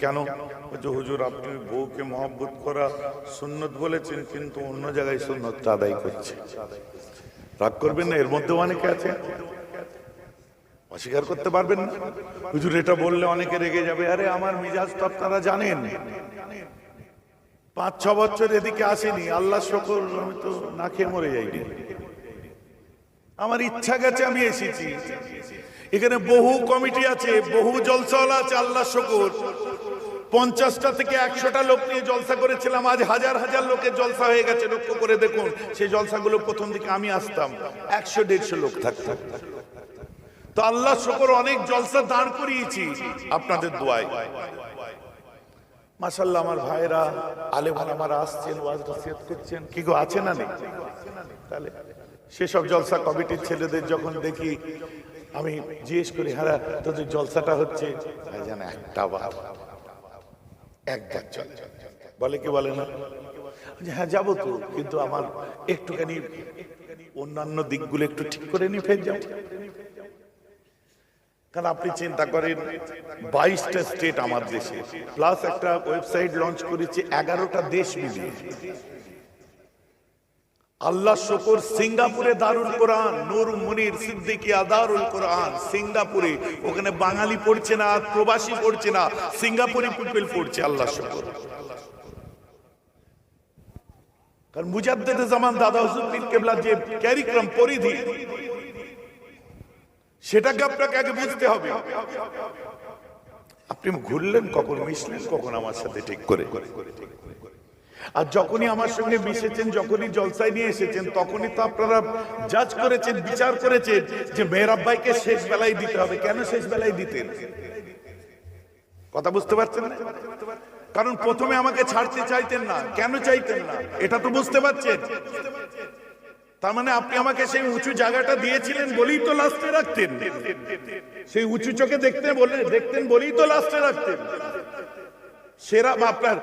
কেন? হুজুর আপনি বউকে মহব্বত করা সুন্নত বলেছেন, কিন্তু অন্য জায়গায় সুন্নতটা আদায় করছে। রাগ করবেন না, এর মধ্যে অনেকে আছে অস্বীকার করতে পারবেন না। হুজুর এটা বললে অনেকে রেগে যাবে। আরে আমার মিজাজ তো আপনারা জানেন, 5-6 বছর এদিকে আসেনি, আল্লাহ শুকর, আমি তো না খেয়ে মরে যাইনি। আমার ইচ্ছা গেছে আমি এসেছি। এখানে বহু কমিটি আছে, বহু জলসাওয়ালা আছে, আল্লাহ শুকর। 50টা থেকে 100টা লোক নিয়ে জলসা করেছিলাম, আজ হাজার হাজার লোকের জলসা হয়ে গেছে। লক্ষ্য করে দেখুন, সেই জলসাগুলো প্রথম দিকে আমি আসতাম 100-150 লোক থাকতো। তো আল্লাহ শুকর অনেক জলসা দাঁড় করিয়েছি আপনাদের দোয়ায়। মাশাআল্লাহ আমার ভাইরা আলেম ওলামারা আসছেন, ওয়াজ নসিহত করছেন। কি গো আছে না নেই? তাহলে সেসব জলসা কমিটির ছেলেদের যখন দেখি, আমি জিজ্ঞেস করি হ্যাঁ তোদের জলসাটা হচ্ছে? ভাইজান একটা বার একবার চল। বলে কি বলে না? হ্যাঁ যাবো তো, কিন্তু আমার একটুখানি অন্যান্য দিকগুলো একটু ঠিক করে নিয়ে ফের যাও। কারণ আপনি চিন্তা করেন 22টা স্টেট আমার দেশে, প্লাস একটা ওয়েবসাইট লঞ্চ করেছি 11টা দেশ মিলিয়ে। আল্লাহ শুকর সিঙ্গাপুরে দারুল কোরআন, নূর মুনির সিদ্দিকিয়া দারুল কোরআন সিঙ্গাপুরে, ওখানে বাঙালি পড়ছে না, প্রবাসী পড়ছে না, সিঙ্গাপুরি পিপল পড়ছে। আল্লাহ শুকর। কারণ মুজাদ্দেদে জামান দাদা হুজুর পীর কেবলা যে ক্যারিক্রম পরিধি, সেটাকে আপনাকে আগে বুঝতে হবে। আপনি ঘুরলেন কখন, মিশলেন কখন আমার সাথে ঠিক করে। আর যখনই আমার সঙ্গে মিশেছেন, যখনই জলসায় নিয়ে এসেছেন, তখনই তো আপনারা জাজ করেছেন, বিচার করেছেন যে মেহরাব ভাইকে শেষ বেলায় দিতে হবে। কেন শেষ বেলায় দিতেন? কথা বুঝতে পারছেন না? কারণ প্রথমে আমাকে ছাড়তে চাইতেন না। কেন চাইতেন না এটা তো বুঝতে পারছেন? তার মানে আপনি আমাকে সেই উঁচু জায়গাটা দিয়েছিলেন বলেই তো লাস্টে রাখতেন, সেই উঁচু চোখে দেখতেন বলেই তো লাস্টে রাখতেন। সেরা আপনার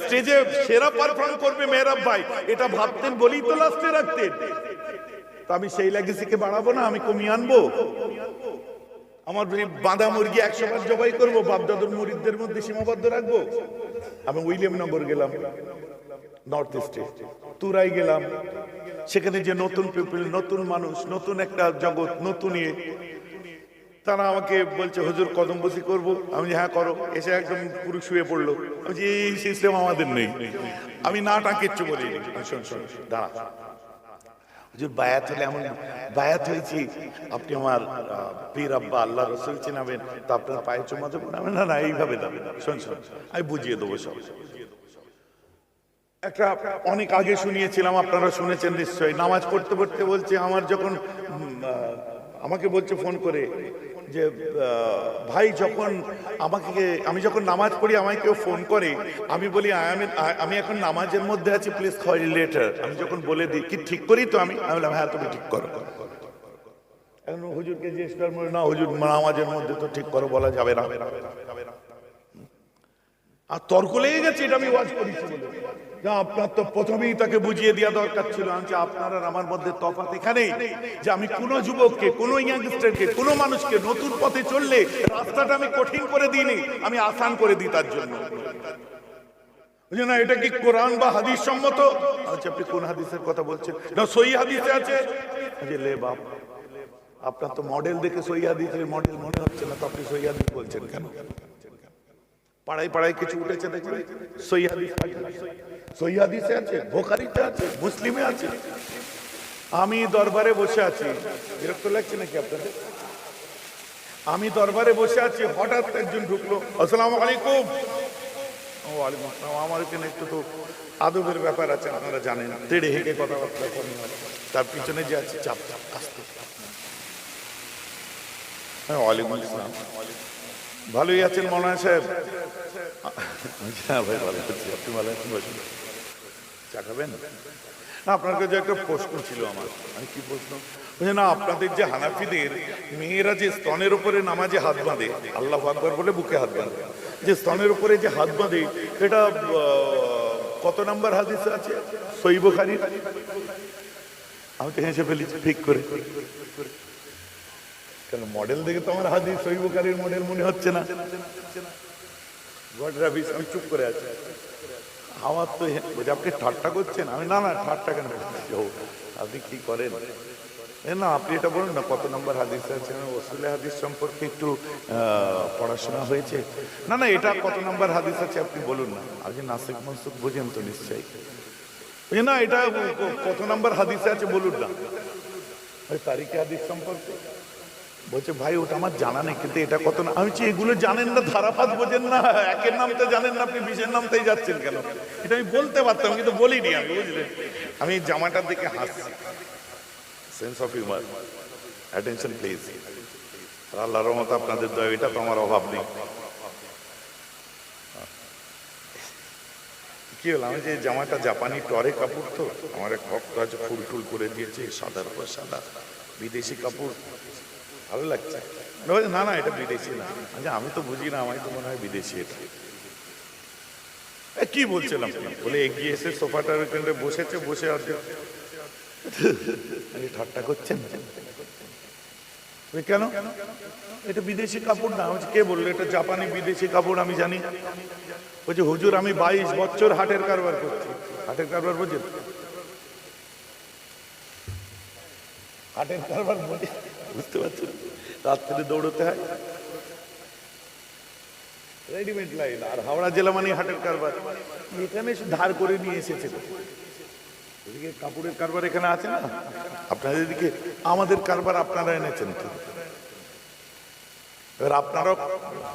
স্টেজে সেরা পারফর্ম করবে মেহরাব ভাই, এটা ভাবতেন বলেই তো লাস্টে রাখতেন। তো আমি সেই লেগেসিকে বাড়াবো না, আমি কমিয়ে আনবো? আমার বাঁধা মুরগি 100 বার জবাই করবো, বাপদাদুর মুরিদদের মধ্যে সীমাবদ্ধ রাখবো? আমি উইলিয়ামনগর গেলাম, নর্থ ইস্টে তুরাই গেলাম, সেখানে যে নতুন পিপল, নতুন মানুষ, নতুন একটা জগৎ, নতুন ইয়ে, তারা আমাকে বলছে হুজুর কদম বসি করবো। আমি হ্যাঁ করো। এসে একদম পুরো শুয়ে পড়লো। আমি যে এই সিস্টেম আমাদের নেই। আমি না কিচ্ছু বলি, শোন শোন দাঁড়া হুজুর, বায়াত হলে এমন বায়াত হয়েছি, আপনি আমার পীর আব্বা আল্লাহ রসুল চিনাবেন, তো আপনার পায়ে চুমা দেবো না? না না এইভাবে দেবেন, শোন শোন আমি বুঝিয়ে দেবো সব। একটা অনেক আগে শুনিয়েছিলাম, আপনারা শুনেছেন নিশ্চয়ই। নামাজ পড়তে পড়তে বলছে, আমার যখন আমাকে বলছে ফোন করে যে ভাই যখন আমি যখন নামাজ পড়ি আমাকে কেউ ফোন করে, আমি বলি আমি এখন নামাজের মধ্যে আছি, প্লিজ কল লেটার। আমি যখন বলে দিই কি ঠিক করি তো আমি বললাম হ্যাঁ তুমি ঠিক করো। এখন হুজুরকে জিজ্ঞেস করার মনে, না হুজুর নামাজের মধ্যে তো ঠিক করো বলা যাবে না। আর তর্ক লেগে গেছে, এটা আমি ওয়াজ করেছি বলে। আপনার তো প্রথমেই তাকে বুঝিয়ে দেওয়া দরকার ছিল। আমি আপনার আর আমার মধ্যে তফাৎ এখানেই যে আমি কোনো যুবককে, কোনো ইয়াংস্টারকে, কোনো মানুষকে নতুন পথে চললে রাস্তাটা আমি কঠিন করে দিইনি, আমি আসান করে দিই তার জন্য। না এটা কি কোরআন বা হাদিস সম্মত? আচ্ছা আপনি কোন হাদিসের কথা বলছেন? না সহি হাদিসে আছে। লে বাপ, আপনার তো মডেল দেখে সহি হাদিসের মডেল মনে হচ্ছে না, তো আপনি সহি হাদিস বলছেন কেন? পাড়ায় পাড়ায় কিছু উঠেছে দেখবেন, সহি হাদিস সহি হাদিসে আছে, বুখারীতে আছে, মুসলিমে আছে। আমি দরবারে বসে আছি, বিরক্ত লাগছে নাকি আপনাদের? আমি দরবারে বসে আছি, হঠাৎ একজন ঢুকলো, আসসালামু আলাইকুম। ওয়ালাইকুম আসসালাম। আমার এখানে একটু তো আদবের ব্যাপার আছে, আপনারা জানেন, তেড়ে হেঁটে কথাবার্তা করি, তার পিছনে যে আছে চাপ চাপ আসতে। হ্যাঁ ওয়ালাইকুম আসসালাম। ভালোই আছেন মৌলানা সাহেব? হ্যাঁ ভাই ভালো আছি, আপনি ভালো আছেন? বসুন, চা খাবেন? না আপনার কাছে একটা প্রশ্ন ছিল আমার। আমি কি প্রশ্ন? না আপনাদের যে হানাফিদের মেয়েরা যে স্তনের উপরে নামাজে হাত বাঁধে, আল্লাহু আকবার বলে বুকে হাত বাঁধে, যে স্তনের উপরে যে হাত বাঁধে, এটা কত নাম্বার হাদিসে আছে? সহিহ বুখারীর। আমি তো হেসে ফেলেছি ঠিক করে, কেন মডেল দেখে তো আমার হাদিস সহিহ বুখারীর মডেল মনে হচ্ছে না। আমি চুপ করে আছি। আমার তো আপনি ঠাট্টা করছেন। আমি না না ঠাট্টা কেন, আপনি কি করেন না, আপনি এটা বলুন না কত নম্বর হাদিস আছে। ওসুলে হাদিস সম্পর্কে একটু পড়াশোনা হয়েছে। না না এটা কত নম্বর হাদিস আছে আপনি বলুন না। আগে নাসিক মনসুখ বোঝেন তো নিশ্চয়ই। না এটা কত নম্বর হাদিসে আছে বলুন না। ওই তারিখে হাদিস সম্পর্কে বলছে ভাই ওটা আমার জানা নেই, কিন্তু এটা কত না। আমি এগুলো জানেন না, ধারাপাত বোঝেন না, একের নামতে জানেন না, আপনি বিশের নামতেই যাচ্ছেন কেন? এটা আমি বলতে পারতাম কিন্তু বলিনি আমি, বুঝলেন। আমি জামাটার দিকে হাসছি, sense of humour, attention please. আল্লাহর রহমতে আপনাদের দয়া, এটা তো আমার অভাব নেই। কি হলো, আমি যে জামাটা জাপানি টরে কাপড়, তো আমার এক ভক্ত আছে ফুল টুল করে দিয়েছে, সাদার উপর সাদা, বিদেশি কাপড়, ভালো লাগছে। না না এটা বিদেশি না। আচ্ছা আমি তো বুঝি না, আমার তো মনে হয় বিদেশি। এটা কি বলছিলাম বলে এগিয়ে এসে সোফাটার ওখানে বসেছে, বসে আছে, ঠাট্টা করছেন কেন? এটা বিদেশি কাপড় না। কে বললো এটা জাপানি বিদেশি কাপড়? আমি জানি। বলছে হুজুর আমি 22 বছর হাটের কারবার করছি। হাটের কারবার বোঝেন? হাটের কারবার বুঝতে পারছেন? রাত্রে দৌড়তে হয়, রেডিমেড লাইন। আর হাওড়া জেলা মানে হাটের কারবার। এখানে ধার করে নিয়ে এসেছে। এদিকে কাপড়ের কারবার এখানে আছে না, আপনাদের এদিকে আমাদের কারবার আপনারা এনেছেন তো। এবার আপনারাও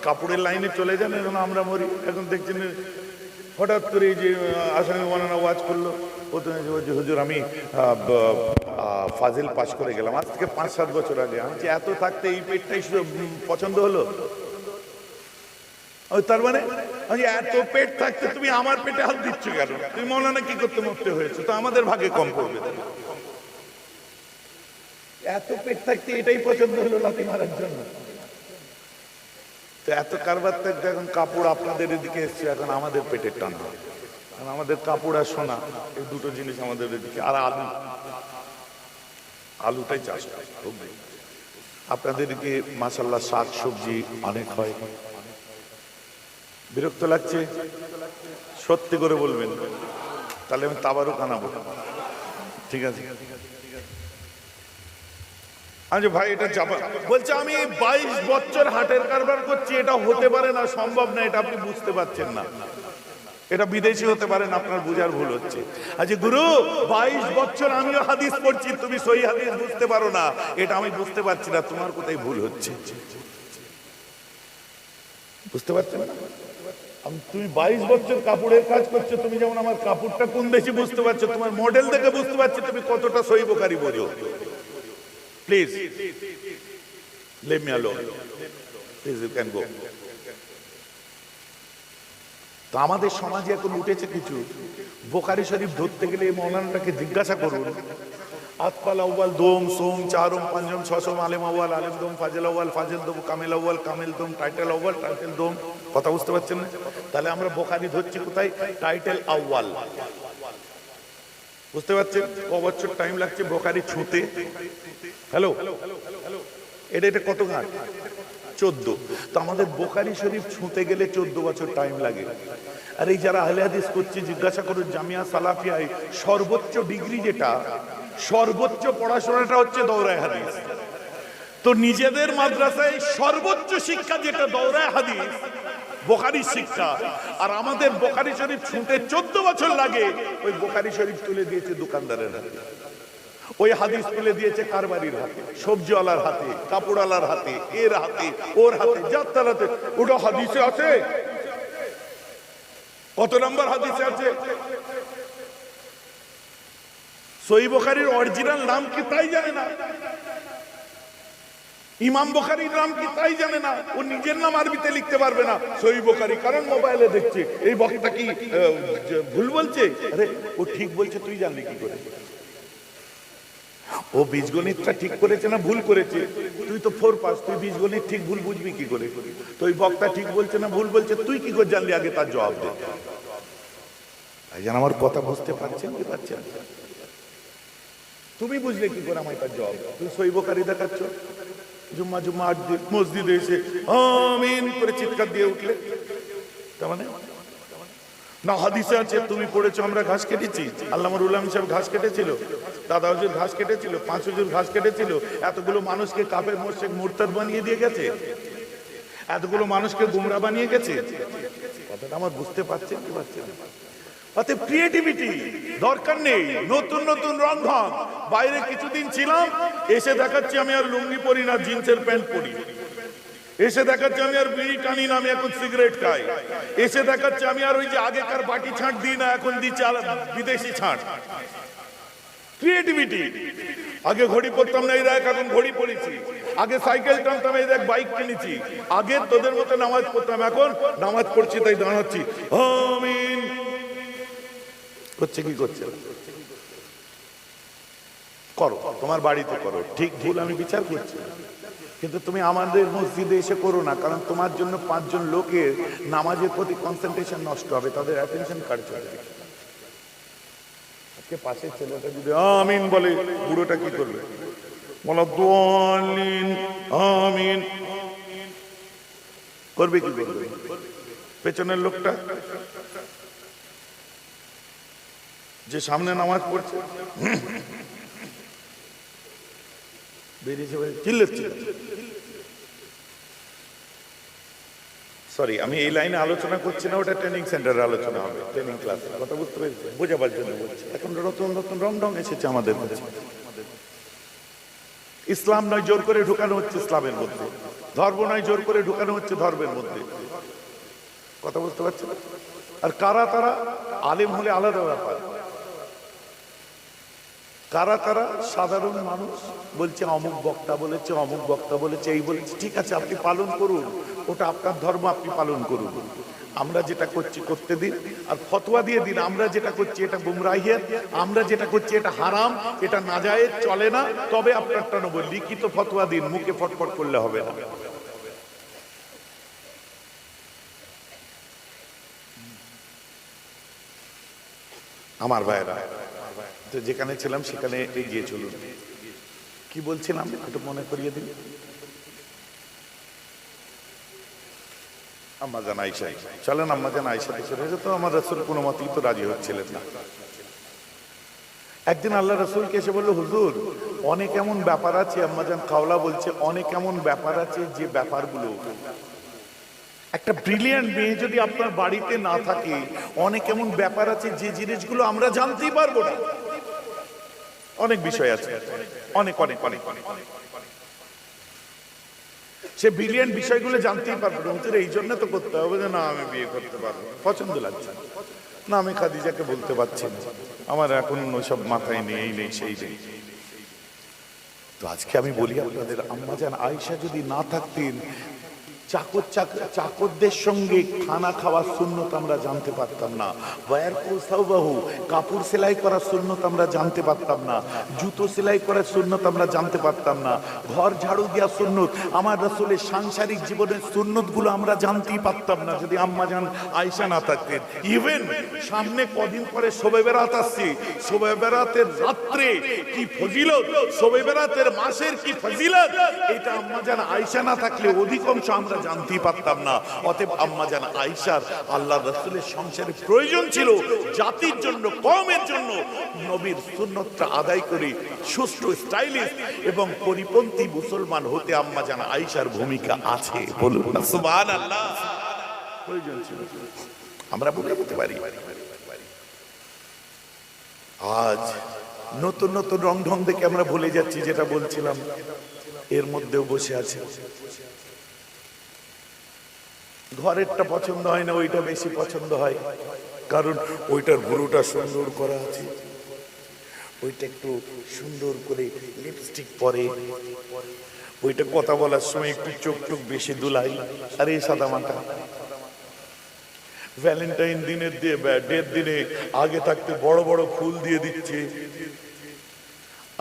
কাপড়ের লাইনে চলে যান, এখন আমরা মরি। এখন দেখছেন হঠাৎ করে এই যে আসামি মাওলানা ওয়াজ করলো, প্রথমে যে হুজুর আমি ফাজিল পাস করে গেলাম, আজ থেকে 5-7 বছর আগে। আমি এত থাকতে এই পেটটাই পছন্দ হলো? তার মানে এত পেট থাকতে তুমি আমার পেটে হাত দিচ্ছ কেন? তুমি মাওলানা কি করতে মরতে হয়েছে, তো আমাদের ভাগে কম পড়বে। এত পেট থাকতে এটাই পছন্দ হলো লাথি মারার জন্য। তো এত কারবার থাকতে এখন কাপড় আপনাদের এদিকে এসছে, এখন আমাদের পেটের টান। কারণ আমাদের কাপড় আর সোনা এই দুটো জিনিস আমাদের এদিকে। আর আলুটাই চাষ হয় খুব। আপনাদের এদিকে মাশাআল্লাহ শাক সবজি অনেক হয়। বিরক্ত লাগছে? সত্যি করে বলবেন, তাহলে আমি তাবারও কানাবো। ঠিক আছে? আচ্ছা ভাই, এটা চাপা বলছে আমি 22 বছর হাটের কারবার করছি, এটা হতে পারে না, সম্ভব না, এটা আপনি বুঝতে পারছেন না। এটা বিদেশি হতে পারেন, আপনার বুঝার ভুল হচ্ছে। আচ্ছা গুরু, 22 বছর আমিও হাদিস পড়ছি, তুমি সহি হাদিস বুঝতে পারো না, এটা আমি বুঝতে পারছি না, তোমার কোথায় ভুল হচ্ছে। বুঝতে পারছেন না? তুমি 22 বছর কাপড়ের কাজ করছো, তুমি যেমন আমার কাপড়টা কোন দেশে বুঝতে পারছো, তোমার মডেল দেখে বুঝতে পারছো তুমি কতটা সহি বুখারী বোঝো। Please leave me alone. Please, you can go. তো আমাদের সমাজে এখন উঠেছে কিছু, বুখারী শরীফ ধরতে গেলে এই মৌলানাটাকে জিজ্ঞাসা করুন, আতপাল আউয়াল দোম সোম চারম পাঁচম ছসম আলেম আউয়াল আলেম দোম ফাজল আউয়াল ফাজল দোম কামিল আউয়াল কামিল দোম টাইটেল আউয়াল টাইটেল দোম। কথা বুঝতে পারছেন না? তাহলে আমরা বুখারী ধরছি কোথায়? টাইটেল আউয়াল। বুঝতে পারছেন ক বছর টাইম লাগছে বুখারী ছুঁতে? হ্যালো, এটা কত ঘাট? 14। তো আমাদের বুখারী শরীফ ছুঁতে গেলে 14 বছর টাইম লাগে। আর এই যারা আহলে হাদিস করছে, জিজ্ঞাসা করুন জামিয়া সালাফিয়ায় সর্বোচ্চ ডিগ্রি যেটা, সর্বোচ্চ পড়াশোনাটা হচ্ছে দৌরায়ে হাদিস। তো নিজেদের মাদ্রাসায় সর্বোচ্চ শিক্ষা যেটা দৌরায়ে হাদিস, বুখারী শিক্ষা, আর আমাদের বুখারী শরীফ ছুঁতে 14 বছর লাগে। ওই বুখারী শরীফ তুলে দিয়েছে দোকানদারের হাতে, ওই হাদিস তুলে দিয়েছে কারবারির হাতে, সবজিওয়ালার হাতে, কাপড়ওয়ালার হাতে, এর হাতে, ওর হাতে, যাত্রার হাতে। ওটা হাদিসে আছে? কত নম্বর হাদিসে আছে? সহিহ বুখারীর অরিজিনাল নাম কি তাই জানে না, ইমাম বুখারীর নাম কি তাই জানে না, ও নিজের নাম আরবিতে লিখতে পারবে না সহিহ বুখারী, কারণ মোবাইলে দেখছে এই বক্তা কি ভুল বলছে। আরে ও ঠিক বলছে, তুই জানলি কি করে? ও বীজগণিতটা ঠিক করেছে না ভুল করেছে? তুই তো 4 পাস, তুই বীজগণিত ঠিক ভুল বুঝবি কি করে? তো ওই বক্তা ঠিক বলছে না ভুল বলছে, তুই কি করে জানলি? আগে তার জবাব দে। ভাইজান আমার কথা বুঝতে পারছেন কি পারছেন? তুমি বুঝলে কি করে আমায় তার জবাব? তুমি সহিহ বুখারী দেখাচ্ছ, জুম্মা জুম্মা মসজিদে এসে আমিন করে চিৎকার দিয়ে উঠলে, তার মানে না হাদিসে আছে তুমি পড়েছো আমরা ঘাস কেটেছি, আল্লামা রুলাম সাহেব ঘাস কেটেছিল, দাদা হুজুর ঘাস কেটেছিল, 5 হুজুর ঘাস কেটেছিল, এতগুলো মানুষকে কাফের মুশরিক মুরতাদ বানিয়ে দিয়ে গেছে, এতগুলো মানুষকে গুমরা বানিয়ে গেছে। কথাটা আমার বুঝতে পারছেন কি পারছেন? অতএব ক্রিয়েটিভিটি দরকার নেই, নতুন নতুন রং ঢং। বাইরে কিছুদিন ছিলাম, এসে দেখাচ্ছি আমি আর লুঙ্গি পরি না, জিন্সের প্যান্ট পরি। এসে দেখাচ্ছে আমি আর বিড়ি টানি না, আমি এখন সিগারেট খাই। এসে দেখাচ্ছে আমি আর ওই যে আগেকার বাটি ছাঁট দিই না, এখন দিচ্ছি বিদেশি ছাঁট। ক্রিয়েটিভিটি। আগে ঘড়ি পরতাম না, এই দেখ এখন ঘড়ি পরেছি। আগে সাইকেল টানতাম, এই দেখ বাইক কিনেছি। আগে তোদের মতো নামাজ পড়তাম, এখন নামাজ পড়ছি তাই দাঁড়াচ্ছি আমিন করছে। কি করছে? করো, তোমার বাড়িতে করো, ঠিক ভুল আমি বিচার করছি, কিন্তু তুমি আমাদের মসজিদে এসে করো না, কারণ তোমার জন্য 5 জন লোকের নামাজের প্রতি কনসেন্ট্রেশন নষ্ট হবে, তাদের অ্যাটেনশন কাট চলে যাবে। আজকে পাশের ছেলেটা যদি আমিন বলে, বুড়োটা কি করবে? বলা দোয়ালিন আমিন করবে, কি করবে? পেছনের লোকটা যে সামনে নামাজ পড়ছে বেরিয়েছে, চিল্লাচ্ছে। সরি, আমি এই লাইনে আলোচনা করছি না, ওটা ট্রেনিং সেন্টারে আলোচনা হবে, ট্রেনিং ক্লাসে। কথা বুঝতে পেরেছি? বোঝাবার জন্য বলছি। এখন নতুন নতুন রং ঢং এসেছে আমাদের কাছে। ইসলাম নয় জোর করে ঢুকানো হচ্ছে ইসলামের মধ্যে, ধর্ম নয় জোর করে ঢুকানো হচ্ছে ধর্মের মধ্যে। কথা বুঝতে পারছেন? আর কারা তারা? আলেম হলে আলাদা ব্যাপার, কারা কারা? সাধারণ মানুষ বলছে অমুক বক্তা বলেছে, অমুক বক্তা বলেছে, এই বলেছে। ঠিক আছে, আপনি পালন করুন, ওটা আপনার ধর্ম, আপনি পালন করুন। আমরা যেটা করছি করতে দিন, আর ফতোয়া দিয়ে দিন আমরা যেটা করছি এটা গুমরাহিয়ত, আমরা যেটা করছি এটা হারাম, এটা নাজায়েজ, চলে না। তবে আপনারটা নেব, লিখিত ফতোয়া দিন, মুখে ফটফট করলে হবে না। আমার ভাইরা, তো যেখানে ছিলাম সেখানে এগিয়ে চলুন। কি বলছিলাম একটু মনে করিয়ে দিন। আম্মাজান আয়েশা, চলেন আম্মাজান আয়েশাতে চলে যেত। আমার রাসূল কোনো মতেই তো রাজি হচ্ছিলেন না। একদিন আল্লাহ রাসূলকে এসে বলল, হুজুর অনেক এমন ব্যাপার আছে, আম্মাজান খাওলা বলছে অনেক এমন ব্যাপার আছে যে ব্যাপারগুলো, একটা ব্রিলিয়ান্ট মেয়ে যদি আপনার বাড়িতে না থাকে, অনেক এমন ব্যাপার আছে যে জিনিসগুলো আমরা জানতেই পারবো না। অনেক বিষয় আছে, অনেক অনেক অনেক অনেক সে ব্রিলিয়ান্ট বিষয়গুলো জানতেই পারবো না। এই জন্য তো করতে হবে যে না আমি বিয়ে করতে পারবো, পছন্দ লাগছে না, আমি খাদিজাকে বলতে পারছি না, আমার এখন ওইসব মাথায় নেই, এই নেই সেই নেই। তো আজকে আমি বলি আপনাদের, আম্মাজান আয়েশা যদি না থাকতেন, চাকরদের সঙ্গে খানা খাওয়ার সুন্নত আমরা জানতে পারতাম না, কাপড় সেলাই করার সুন্নত আমরা জানতে পারতাম না, জুতো সেলাই করার সুন্নত আমরা জানতে পারতাম না, ঘর ঝাড়ু দেওয়ার সুন্নত, আমার রাসূলের সাংসারিক জীবনের সুন্নত গুলো আমরা জানতেই পারতাম না যদি আম্মাজান আয়েশা না থাকতেন। ইভেন সামনে কদিন পরে শবে বেরাত আসছে, শবে বেরাতের রাত্রে কি ফজিলত, শবে বেরাতের মাসের কি ফজিলত, এটা আম্মাজান আয়েশা না থাকলে অধিকাংশ আমরা জানতেই পারতাম না। অতএব আম্মাজান আয়েশার আল্লাহর রাসূলের সংসারে প্রয়োজন ছিল জাতির জন্য, কওমের জন্য নবীর সুন্নতটা আদায় করে সুস্থ, স্টাইলিশ এবং পরিপন্থী মুসলমান হতে আম্মাজান আয়েশার ভূমিকা আছে। বলুন না সুবহানাল্লাহ। প্রয়োজন ছিল, আমরা বলতে পারি। আজ নতুন নতুন রং ঢং দেখে আমরা ভুলে যাচ্ছি যেটা বলছিলাম, এর মধ্যেও বসে আছে। ঘরেরটা পছন্দ হয় না, ওইটা বেশি পছন্দ হয়, কারণ ওইটার ভুরুটা সুন্দর করা আছে, ওইটা একটু সুন্দর করে লিপস্টিক পরে, ওইটা কথা বলার সময় একটু চোখ টোক বেশি দুলাই, আর এই সাদা মাথা। ভ্যালেন্টাইন দিনের দিয়ে ডের দিনে আগে থাকতে বড় বড় ফুল দিয়ে দিচ্ছে,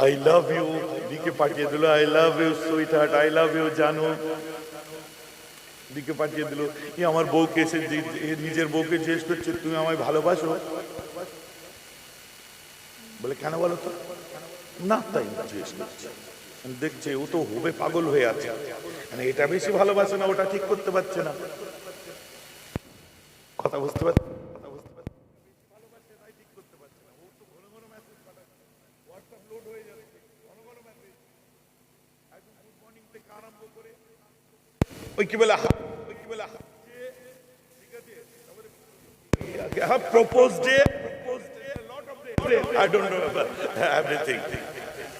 আই লাভ ইউ দিকে পাঠিয়ে দিল, I love you sweetheart, I love you জানো দিকে পাঠিয়ে দিল। আমার বউকে এসে নিজের বউকে জিজ্ঞেস করছে তুমি আমায় ভালোবাসো, বলে কেন বলো তো, না তাই জিজ্ঞেস করছে। দেখছে ও তো হবে পাগল হয়ে আছে, মানে এটা বেশি ভালোবাসে না, ওটা ঠিক করতে পারছে না। কথা বুঝতে পারছি, ওই কি বলে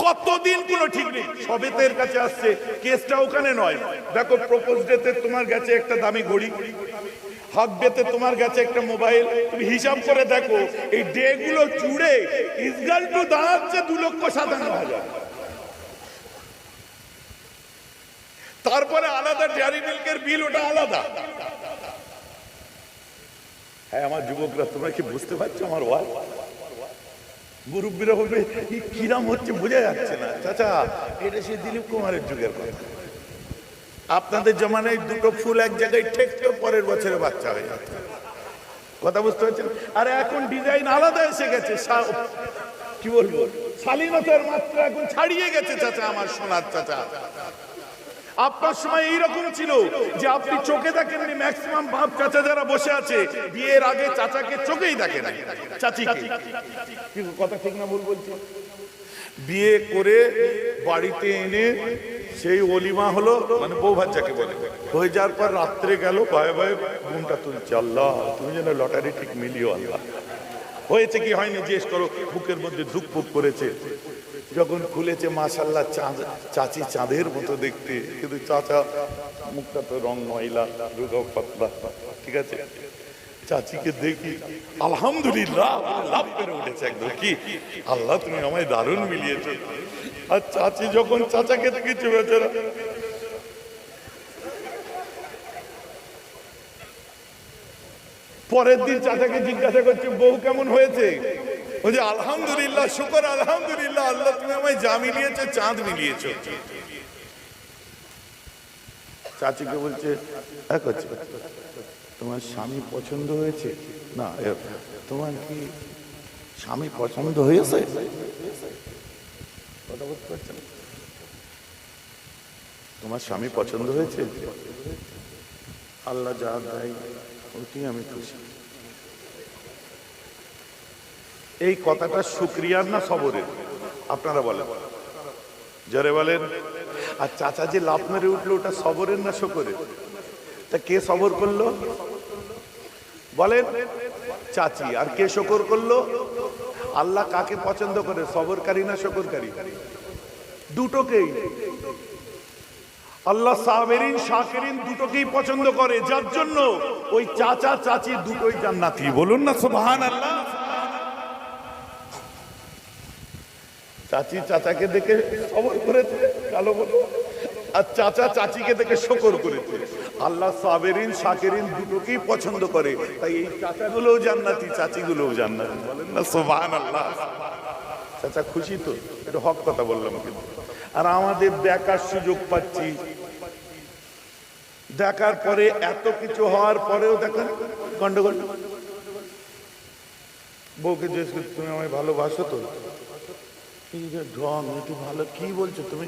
কতদিন কোন ঠিক নেই, সবে তো এর কাছে আসছে, কেসটা ওখানে নয়। দেখো প্রপোজ ডেতে তোমার কাছে একটা দামি ঘড়ি, হক ডেতে তোমার কাছে একটা মোবাইল, তুমি হিসাব করে দেখো এই ডে গুলো জুড়ে ইসগাল টু দাঁড়াচ্ছে 2,57,000। তারপরে আলাদা ডেয়ারি মিল্কের বিল, ওটা আলাদা। হ্যাঁ আমার যুবকরা, তোমরা কি বুঝতে পারছো আমার ওয়াজ? মুরব্বীরা বলবে কিরাম হচ্ছে বোঝা যাচ্ছে না। চাচা এটা সেই দিলীপ কুমারের যুগের কথা, আপনাদের জমানায় দুটো ফুল এক জায়গায় ঠেকতে পরের বছরে বাচ্চা হয়ে যাচ্ছে। কথা বুঝতে পারছেন? আর এখন ডিজাইন আলাদা এসে গেছে, কি বলবো, শালীনতার মাত্রা এখন ছাড়িয়ে গেছে। চাচা আমার সোনার চাচা, আপনার সময় এইরকম ছিল যে আপনি চোখে দেখেননি, ম্যাক্সিমাম বাপ চাচা যারা বসে আছে বিয়ের আগে চাচাকে চোখেই দেখেন, চাচিকে। কথা ঠিক না ভুল বলছি? বিয়ে করে বাড়িতে এনে সেই অলিমা হলো, মানে বউ ভাত যাকে বলে, হয়ে যাওয়ার পর রাত্রে গেল ভয়ে ভয়ে ঘুমটা তুলছে, আল্লাহ তুমি যেন লটারি ঠিক মিলিও, আল্লাহ হয়েছে কি হয়নি জিজ্ঞেস করো, বুকের মধ্যে ধুক ফুক করেছে। যখন খুলেছে মাশাআল্লাহ চাচি চাঁদের মতো দেখতে, কিন্তু চাচা মুখটা তো রং ময়লা, রোগা পাতলা, ঠিক আছে। চাচিকে দেখি আলহামদুলিল্লাহ লাভ করে উঠেছে একদম, কি আল্লাহ তুমি আমায় দারুণ মিলিয়েছো। আর চাচি যখন চাচাকে দেখেছে বেচারা, পরের দিন চাচাকে জিজ্ঞাসা করছে বউ কেমন হয়েছে, বলছে আলহামদুলিল্লাহ, শুকর আলহামদুলিল্লাহ, আল্লাহ তুমি আমায় যা মিলিয়েছো চাঁদ মিলিয়েছো। চাচিকে বলছে তোমার স্বামী পছন্দ হয়েছে না, তোমার কি স্বামী পছন্দ হয়েছে, কথা বলতে পারছেন, তোমার স্বামী পছন্দ হয়েছে, আল্লাহ যা দেয় ওটি আমি খুশি। এই কথাটা শুকরিয়ার না সবরের, আপনারা বলেন, জোরে বলেন। আর চাচা যে লাফ মেরে উঠলো ওটা সবরের না শুকরের? তা কে সবর করলো বলেন? চাচি। আর কে শুকর করলো? আল্লাহ কাকে পছন্দ করে, সবরকারী না শুকরকারী? দুটোকেই আল্লাহ সাবেরিন শাকিরিন দুটোকেই পছন্দ করে, যার জন্য ওই চাচা চাচি দুটোই জান্নাতি। বলুন না সুবহানাল্লাহ। চাচি চাচাকে দেখে সবর করেছে, কালো বলো, আর চাচা চাচিকে দেখে শুকর করেছে। আল্লাহ সাবেরিন শাকিরিন দুটোকেই পছন্দ করে, তাই এই চাচাগুলোও জান্নাতি, চাচিগুলোও জান্নাতি। বলেন না সুবহানাল্লাহ। চাচা খুশি তো? এটা হক কথা বললাম কিন্তু। আর আমাদের দেখার সুযোগ পাচ্ছি, দেখার পরে এত কিছু হওয়ার পরেও দেখেন গন্ডগোল। বউকে জিজ্ঞেস করছি তুমি আমায় ভালোবাসো তো? ঢং, একটু ভালো কি বলছো তুমি?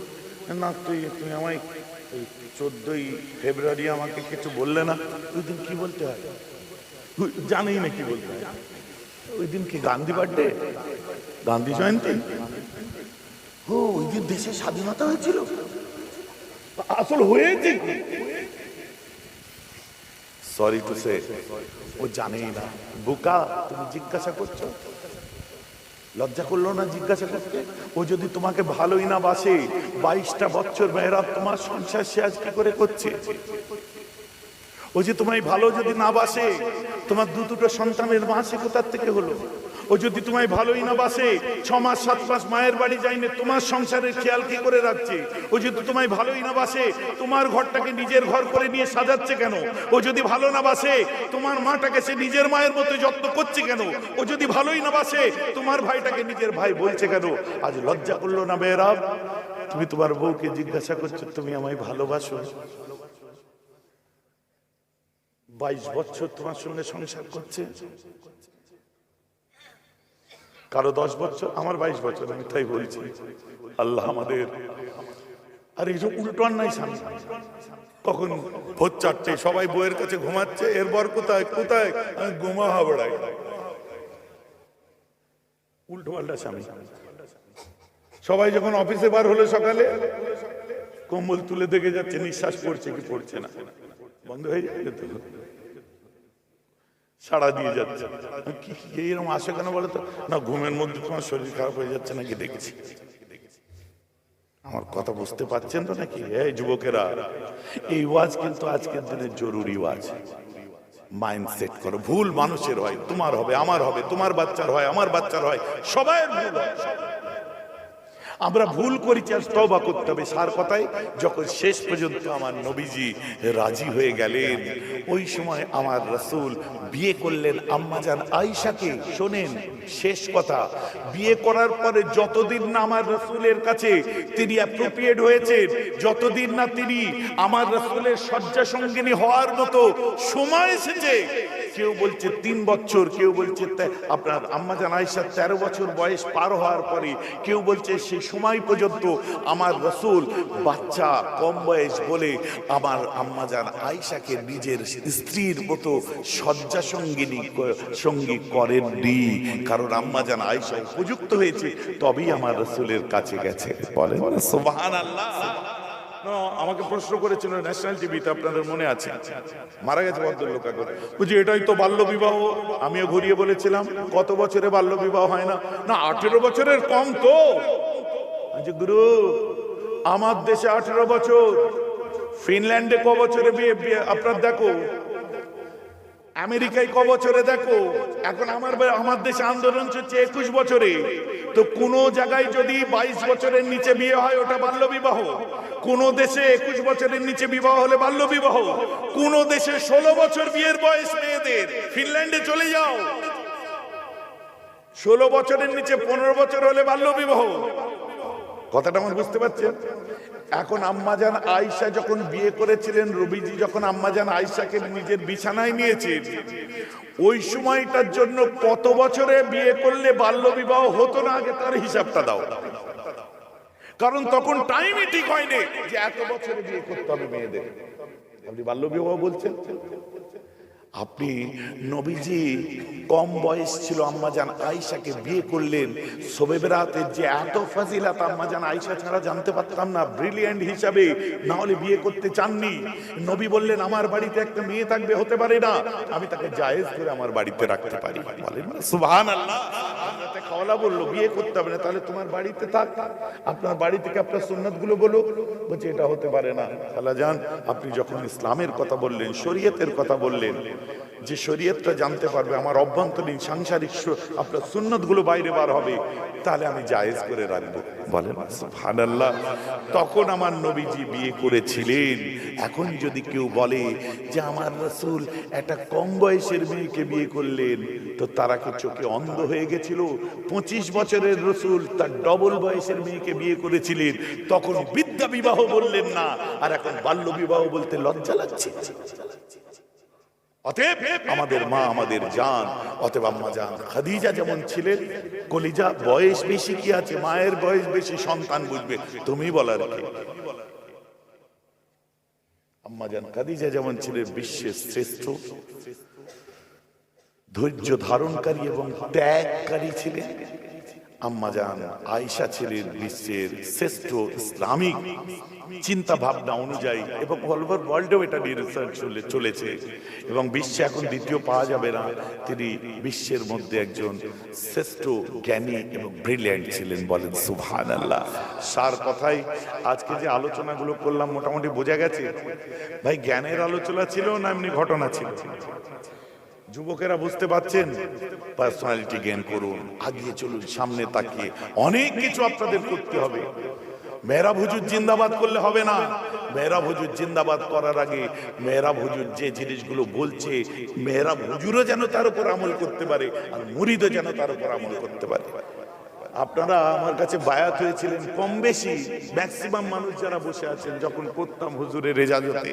না তুমি আমায় 14ই ফেব্রুয়ারি আমাকে কিছু বললে না, ওই দিন কি বলতে হয় জানি না, কি বলতে হয় ওই দিন? কি গান্ধী বার্থডে, গান্ধী জয়ন্তী? ও ওই দিন দেশের স্বাধীনতা হয়েছিল, আসল হয়েছে কি? সরি টু সে, ও জানেই না। বোকা, তুমি জিজ্ঞাসা করছো, লজ্জা করলো না জিজ্ঞাসা করতে? ও যদি তোমাকে ভালোই না বাসে, 22টা বছর মেহরাব তোমার সংসার সে আজ কি করে করছে? ও যে তোমায় ভালো যদি না বাসে, তোমার দুটো সন্তানের মা সে কোথার থেকে হলো? ও যদি তোমায় ভালোই না বাসে, 6 মাস 7 মাস মায়ের বাড়ি যায়নি, তোমার সংসারের খেয়াল কি করে রাখছে? ও যদি তোমায় ভালোই না বাসে, তোমার ঘরটাকে নিজের ঘর করে নিয়ে সাজাচ্ছে কেন? ও যদি ভালো না বাসে, তোমার মাটাকে সে নিজের মায়ের মতো যত্ন করছে কেন? ও যদি ভালোই না বাসে, তোমার ভাইটাকে নিজের ভাই বলছে কেন? আজ লজ্জা করলো না মেহরাব? তুমি তোমার বউকে জিজ্ঞাসা করছো তুমি আমায় ভালোবাসো? 22 বছর তোমার সঙ্গে সংসার করছে, কারো 10 বছর, আমার 22 বছর, আমি তাই বলছি। আল্লাহ আমাদের, আর এই যে উল্টো নাই স্বামী, কখন ভোর 4টে সবাই বউয়ের কাছে ঘুমাচ্ছে, এরপর কোথায় কোথায় ঘুমা হাবড়ায়, উল্টো পাল্টা স্বামী। সবাই যখন অফিসে বার হলো সকালে, কম্বল তুলে দেখে যাচ্ছে নিঃশ্বাস পড়ছে কি পড়ছে না, বন্ধ হয়ে যায় তো, সাড়া দিয়ে যাচ্ছে। এরকম আসে কেন বলো তো? না ঘুমের মধ্যে তোমার শরীর খারাপ হয়ে যাচ্ছে নাকি দেখেছি। আমার কথা বুঝতে পারছেন তো নাকি? এই যুবকেরা, এই ওয়াজ কিন্তু আজকের দিনে জরুরি ওয়াজ। মাইন্ড সেট করো। ভুল মানুষের হয়, তোমার হবে, আমার হবে, তোমার বাচ্চার হয়, আমার বাচ্চার হয়, সবাই ভুল হয়। আমরা ভুল করেছি, আজ তওবা করতে হবে। সার কথায় যখন শেষ পর্যন্ত আমার নবীজি রাজি হয়ে গেলেন, ওই সময় আমার রাসূল বিয়ে করলেন আম্মাজান আয়েশাকে। শোনেন শেষ কথা, বিয়ে করার পরে যতদিন না আমার রাসূলের কাছে তিনি অ্যাপ্রোপ্রিয়েট হয়েছেন, যতদিন না তিনি আমার রাসূলের শয্যা সঙ্গিনী হওয়ার মতো সময় এসেছে, কেউ বলছে 3 বছর, কেউ বলছে আপনার আম্মাজান আয়েশার 13 বছর বয়স পার হওয়ার পরে, কেউ বলছে সেই সময় পর্যন্ত আমার রাসূল বাচ্চা কম বয়স বলে আমার আম্মাজান আয়েশাকে নিজের স্ত্রীর মতো শয্যা সঙ্গী করেননি, কারণ আম্মাজান আয়েশা উপযুক্ত হয়েছে তবেই আমার রাসূলের কাছে গেছে। বলেন সুবহানাল্লাহ। আমাকে প্রশ্ন করেছিল ন্যাশনাল টিভিতে, আপনাদের মনে আছে, মারা গেছে ভদ্রলোক, বুঝি এটাই তো বাল্য বিবাহ। আমিও ঘুরিয়ে বলেছিলাম কত বছরে বাল্য বিবাহ হয় না? না 18 বছরের কম তো। গুরু, আমার দেশে 18 বছর, ফিনল্যান্ডে ক বছরে বিয়ে? আপনার দেখো আমেরিকায় ক বছরে দেখো, এখন আমার দেশে আন্দোলন চলছে 21 বছরে। তো কোন জায়গায় যদি 22 বছরের নিচে বিয়ে হয় ওটা বাল্য বিবাহ, কোন দেশে 21 বছরের নিচে বিবাহ হলে বাল্য বিবাহ, কোন দেশে 16 বছর বিয়ের বয়স মেয়েদের, ফিনল্যান্ডে চলে যাও, 16 বছরের নিচে 15 বছর হলে বাল্য বিবাহ। কথাটা আমার বুঝতে পারছেন? এখন আম্মাজান আয়েশা যখন বিয়ে করেছিলেন, রবিজি যখন আম্মাজান আয়েশাকে নিজের বিছানায় নিয়েছেন, ওই সময়টার জন্য কত বছরে বিয়ে করলে বাল্য বিবাহ হতো না, আগে তার হিসাবটা দাও। কারণ তখন টাইমই ঠিক হয়নি যে এত বছরে বিয়ে করতে হবে মেয়েদের। আপনি বাল্য বিবাহ বলছেন? আপনি নবীজি কম বয়স ছিল, আম্মাজান আয়েশাকে বিয়ে করলেন। শবে বরাতের যে এত ফাজিলাত আম্মাজান আয়েশা ছাড়া জানতে পারতাম না, ব্রিলিয়ান্ট হিসাবে, না হলে বিয়ে করতে চাননি। নবী বললেন আমার বাড়িতে একটা মেয়ে থাকবে, হতে পারে না, আমি তাকে জায়েজ করে আমার বাড়িতে রাখতে পারি। বলেন সুবহানাল্লাহ। হযরত খাওয়ালা বলল বিয়ে করতে হবে না, তাহলে তোমার বাড়িতে থাক, আপনার বাড়ি থেকে আপনার সুন্নাত গুলো বলো। বলছে এটা হতে পারে না। খালাজান আপনি যখন ইসলামের কথা বললেন, শরীয়তের কথা বললেন, যে শরীয়তটা জানতে পারবে, আমার অভ্যন্তরীণ সাংসারিক আপনার সুন্নত গুলো বাইরে বার হবে, তাহলে আমি জায়েজ করে রাখবো। বলেন সুবহানাল্লাহ। তখন আমার নবীজি বিয়ে করেছিলেন। এখন যদি কেউ বলে যে আমার রাসূল একটা কম বয়সের মেয়েকে বিয়ে করলেন, তো তারা কি চোখে অন্ধ হয়ে গেছিল? 25 বছরের রাসূল তার ডবল বয়সের মেয়েকে বিয়ে করেছিলেন, তখন বিদ্যা বিবাহ বললেন না, আর এখন বাল্য বিবাহ বলতে লজ্জা লাগছে। অতএব আমাদের মা আমাদের জান, অতএব আম্মা জান খাদিজা যেমন ছিলেন, কলিজা, বয়স বেশি কি আছে, মায়ের বয়স বেশি, সন্তান বুঝবে, তুমি বলার কি? আম্মা জান খাদিজা যেমন ছিলেন বিশ্বের শ্রেষ্ঠ, ধৈর্য ধারণকারী এবং ত্যাগকারী ছিলেন, আম্মা জান আয়েশা ছিলেন বিশ্বের শ্রেষ্ঠ ইসলামিক চিন্তা ভাবনা অনুযায়ী, এবং অল ওভার ওয়ার্ল্ডেও এটা নিয়ে রিসার্চ চলেছে, এবং বিশ্বে এখন দ্বিতীয় পাওয়া যাবে না। তিনি বিশ্বের মধ্যে একজন শ্রেষ্ঠ জ্ঞানী এবং ব্রিলিয়ান্ট ছিলেন। বলেন সুবহানাল্লাহ। সার কথাই আজকে যে আলোচনাগুলো করলাম মোটামুটি বোঝা গেছে ভাই, জ্ঞানের আলোচনা ছিল না এমনি ঘটনা ছিল? যুবকেরা বুঝতে পারছেন? পার্সোনালিটি গেইন করুন, আগিয়ে চলুন, সামনে তাকিয়ে অনেক কিছু আপনাদের করতে হবে। মেহরাব হুজুর জিন্দাবাদ করলে হবে না। মেহরাব হুজুর জিন্দাবাদ করার আগে মেহরাব হুজুর যে জিনিসগুলো বলছে, মেহরাব হুজুরও যেন তার উপর আমল করতে পারে, আর মুরিদও যেন তার উপর আমল করতে পারে। আপনারা আমার কাছে বায়াত হয়েছিলেন কম বেশি, ম্যাক্সিমাম মানুষ যারা বসে আছেন, যখন করতাম হুজুরের রেজাজতে,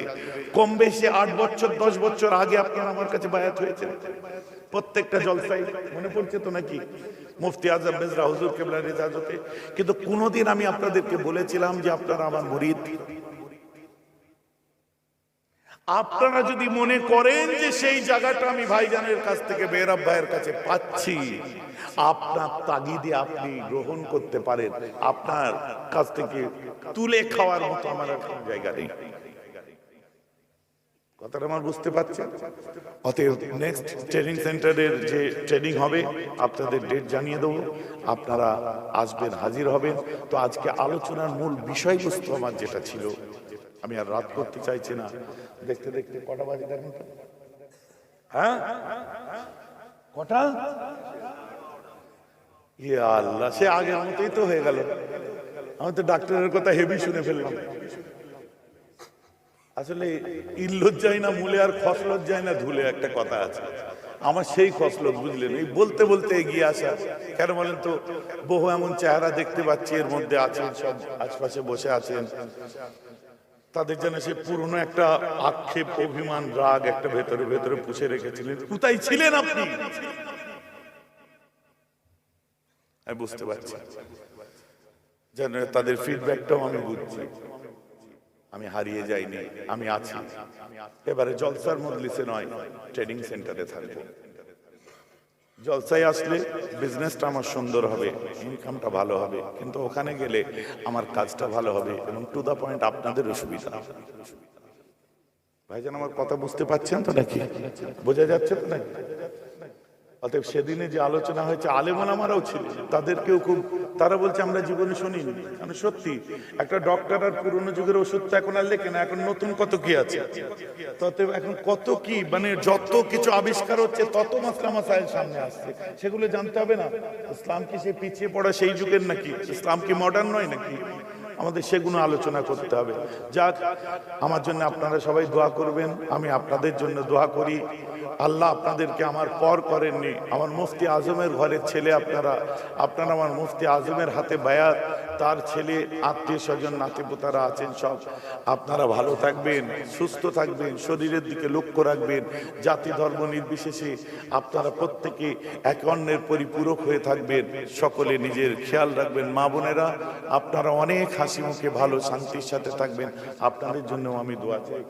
কম বেশি 8 বছর 10 বছর আগে আপনারা আমার কাছে বায়াত হয়েছেন প্রত্যেকটা জলসায়, মনে পড়ছে তো নাকি? মুফতি আজম মেজরা হুজুর কেবলার রেজাজতে। কিন্তু কোনদিন আমি আপনাদেরকে বলেছিলাম যে আপনারা আমার মুরিদ? আপনারা যদি মনে করেন যে সেই জায়গাটা আমি ভাইজানের কাছ থেকে, বেহরাব ভাইয়ের কাছে পাচ্ছি, আপনার তাগিদে আপনি গ্রহণ করতে পারেন, আপনার কাছ থেকে তুলে খাওয়ার মতো আমার কোনো জায়গা নেই। কথাটা আমার বুঝতে পারছেন? অতএব নেক্সট ট্রেনিং সেন্টারের যে ট্রেনিং হবে আপনাদের ডেট জানিয়ে দেবো, আপনারা আসবেন, হাজির হবেন। তো আজকে আলোচনার মূল বিষয়বস্তু আমার যেটা ছিল, আমি আর রাত করতে চাইছি না। দেখতে দেখতে কটা বাজে দেখুন তো? হ্যাঁ, কটা? ইয়ে আল্লাহ, সে আগের মতোই তো হয়ে গেল। আমি তো ডাক্তারের কথা হেভি শুনে ফেললাম। আসলে ইল্লত যায় না মূলে, আর খসলত যায় না ধুলে, একটা কথা আছে। আমার সেই খসলত, বুঝলেন? এই বলতে বলতে এগিয়ে আসা। কেন বলেন তো? বহু এমন চেহারা দেখতে পাচ্ছি এর মধ্যে আছেন, সব আশপাশে বসে আছেন, তাদের যেন সে পুরনো একটা আক্ষেপ, অভিমান, রাগ একটা ভেতরে ভেতরে পুষে রেখেছিলেন। কোথায় ছিলেন আপনি? আমি বুঝতে পারছি, যেন তাদের ফিডব্যাকটাও আমি বুঝছি। আমি হারিয়ে যাইনি, আমি আছি। এবারে জলসার মজলিসে নয়, ট্রেনিং সেন্টারে থাকবো। জলসায় আসলে বিজনেসটা আমার সুন্দর হবে, ইনকামটা ভালো হবে, কিন্তু ওখানে গেলে আমার কাজটা ভালো হবে এবং টু দা পয়েন্ট আপনাদের সুবিধা। ভাইজান আমার কথা বুঝতে পারছেন তো নাকি? বোঝা যাচ্ছে তো নাকি? অতএব সেদিনে যে আলোচনা হয়েছে আলেমোলামারাও ছিল, তাদেরকেও খুব, তারা বলছে আমরা জীবনে শুনিনি। কারণ সত্যি একটা ডক্টর আর পুরনো যুগের ওষুধ তো এখন আর লেখে না, এখন নতুন কত কি আছে, ততএব এখন কত কি, মানে যত কিছু আবিষ্কার হচ্ছে তত মাসলা মাসাইল সামনে আসছে, সেগুলো জানতে হবে না। ইসলাম কি সে পিছিয়ে পড়া সেই যুগের নাকি? ইসলাম কি মডার্ন নয় নাকি? আমাদের সেগুলো আলোচনা করতে হবে। যাক, আমার জন্য আপনারা সবাই দোয়া করবেন, আমি আপনাদের জন্য দোয়া করি। আল্লাহ আপনাদেরকে আমার পর করেননি, আমার মুফতি আজমের ঘরের ছেলে আপনারা, আপনারা আমার মুফতি আজমের হাতে বায়াত, তার ছেলে, আত্মীয় স্বজন, নাতিপুতারা আছেন সব, আপনারা ভালো থাকবেন, সুস্থ থাকবেন, শরীরের দিকে লক্ষ্য রাখবেন, জাতি ধর্ম নির্বিশেষে আপনারা প্রত্যেকে একে অন্যের পরিপূরক হয়ে থাকবেন, সকলে নিজের খেয়াল রাখবেন। মা বোনেরা আপনারা অনেক হাসি মুখে ভালো শান্তির সাথে থাকবেন, আপনাদের জন্য আমি দোয়া চাই।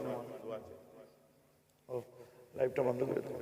লাইভটা বন্ধ করে দেবো।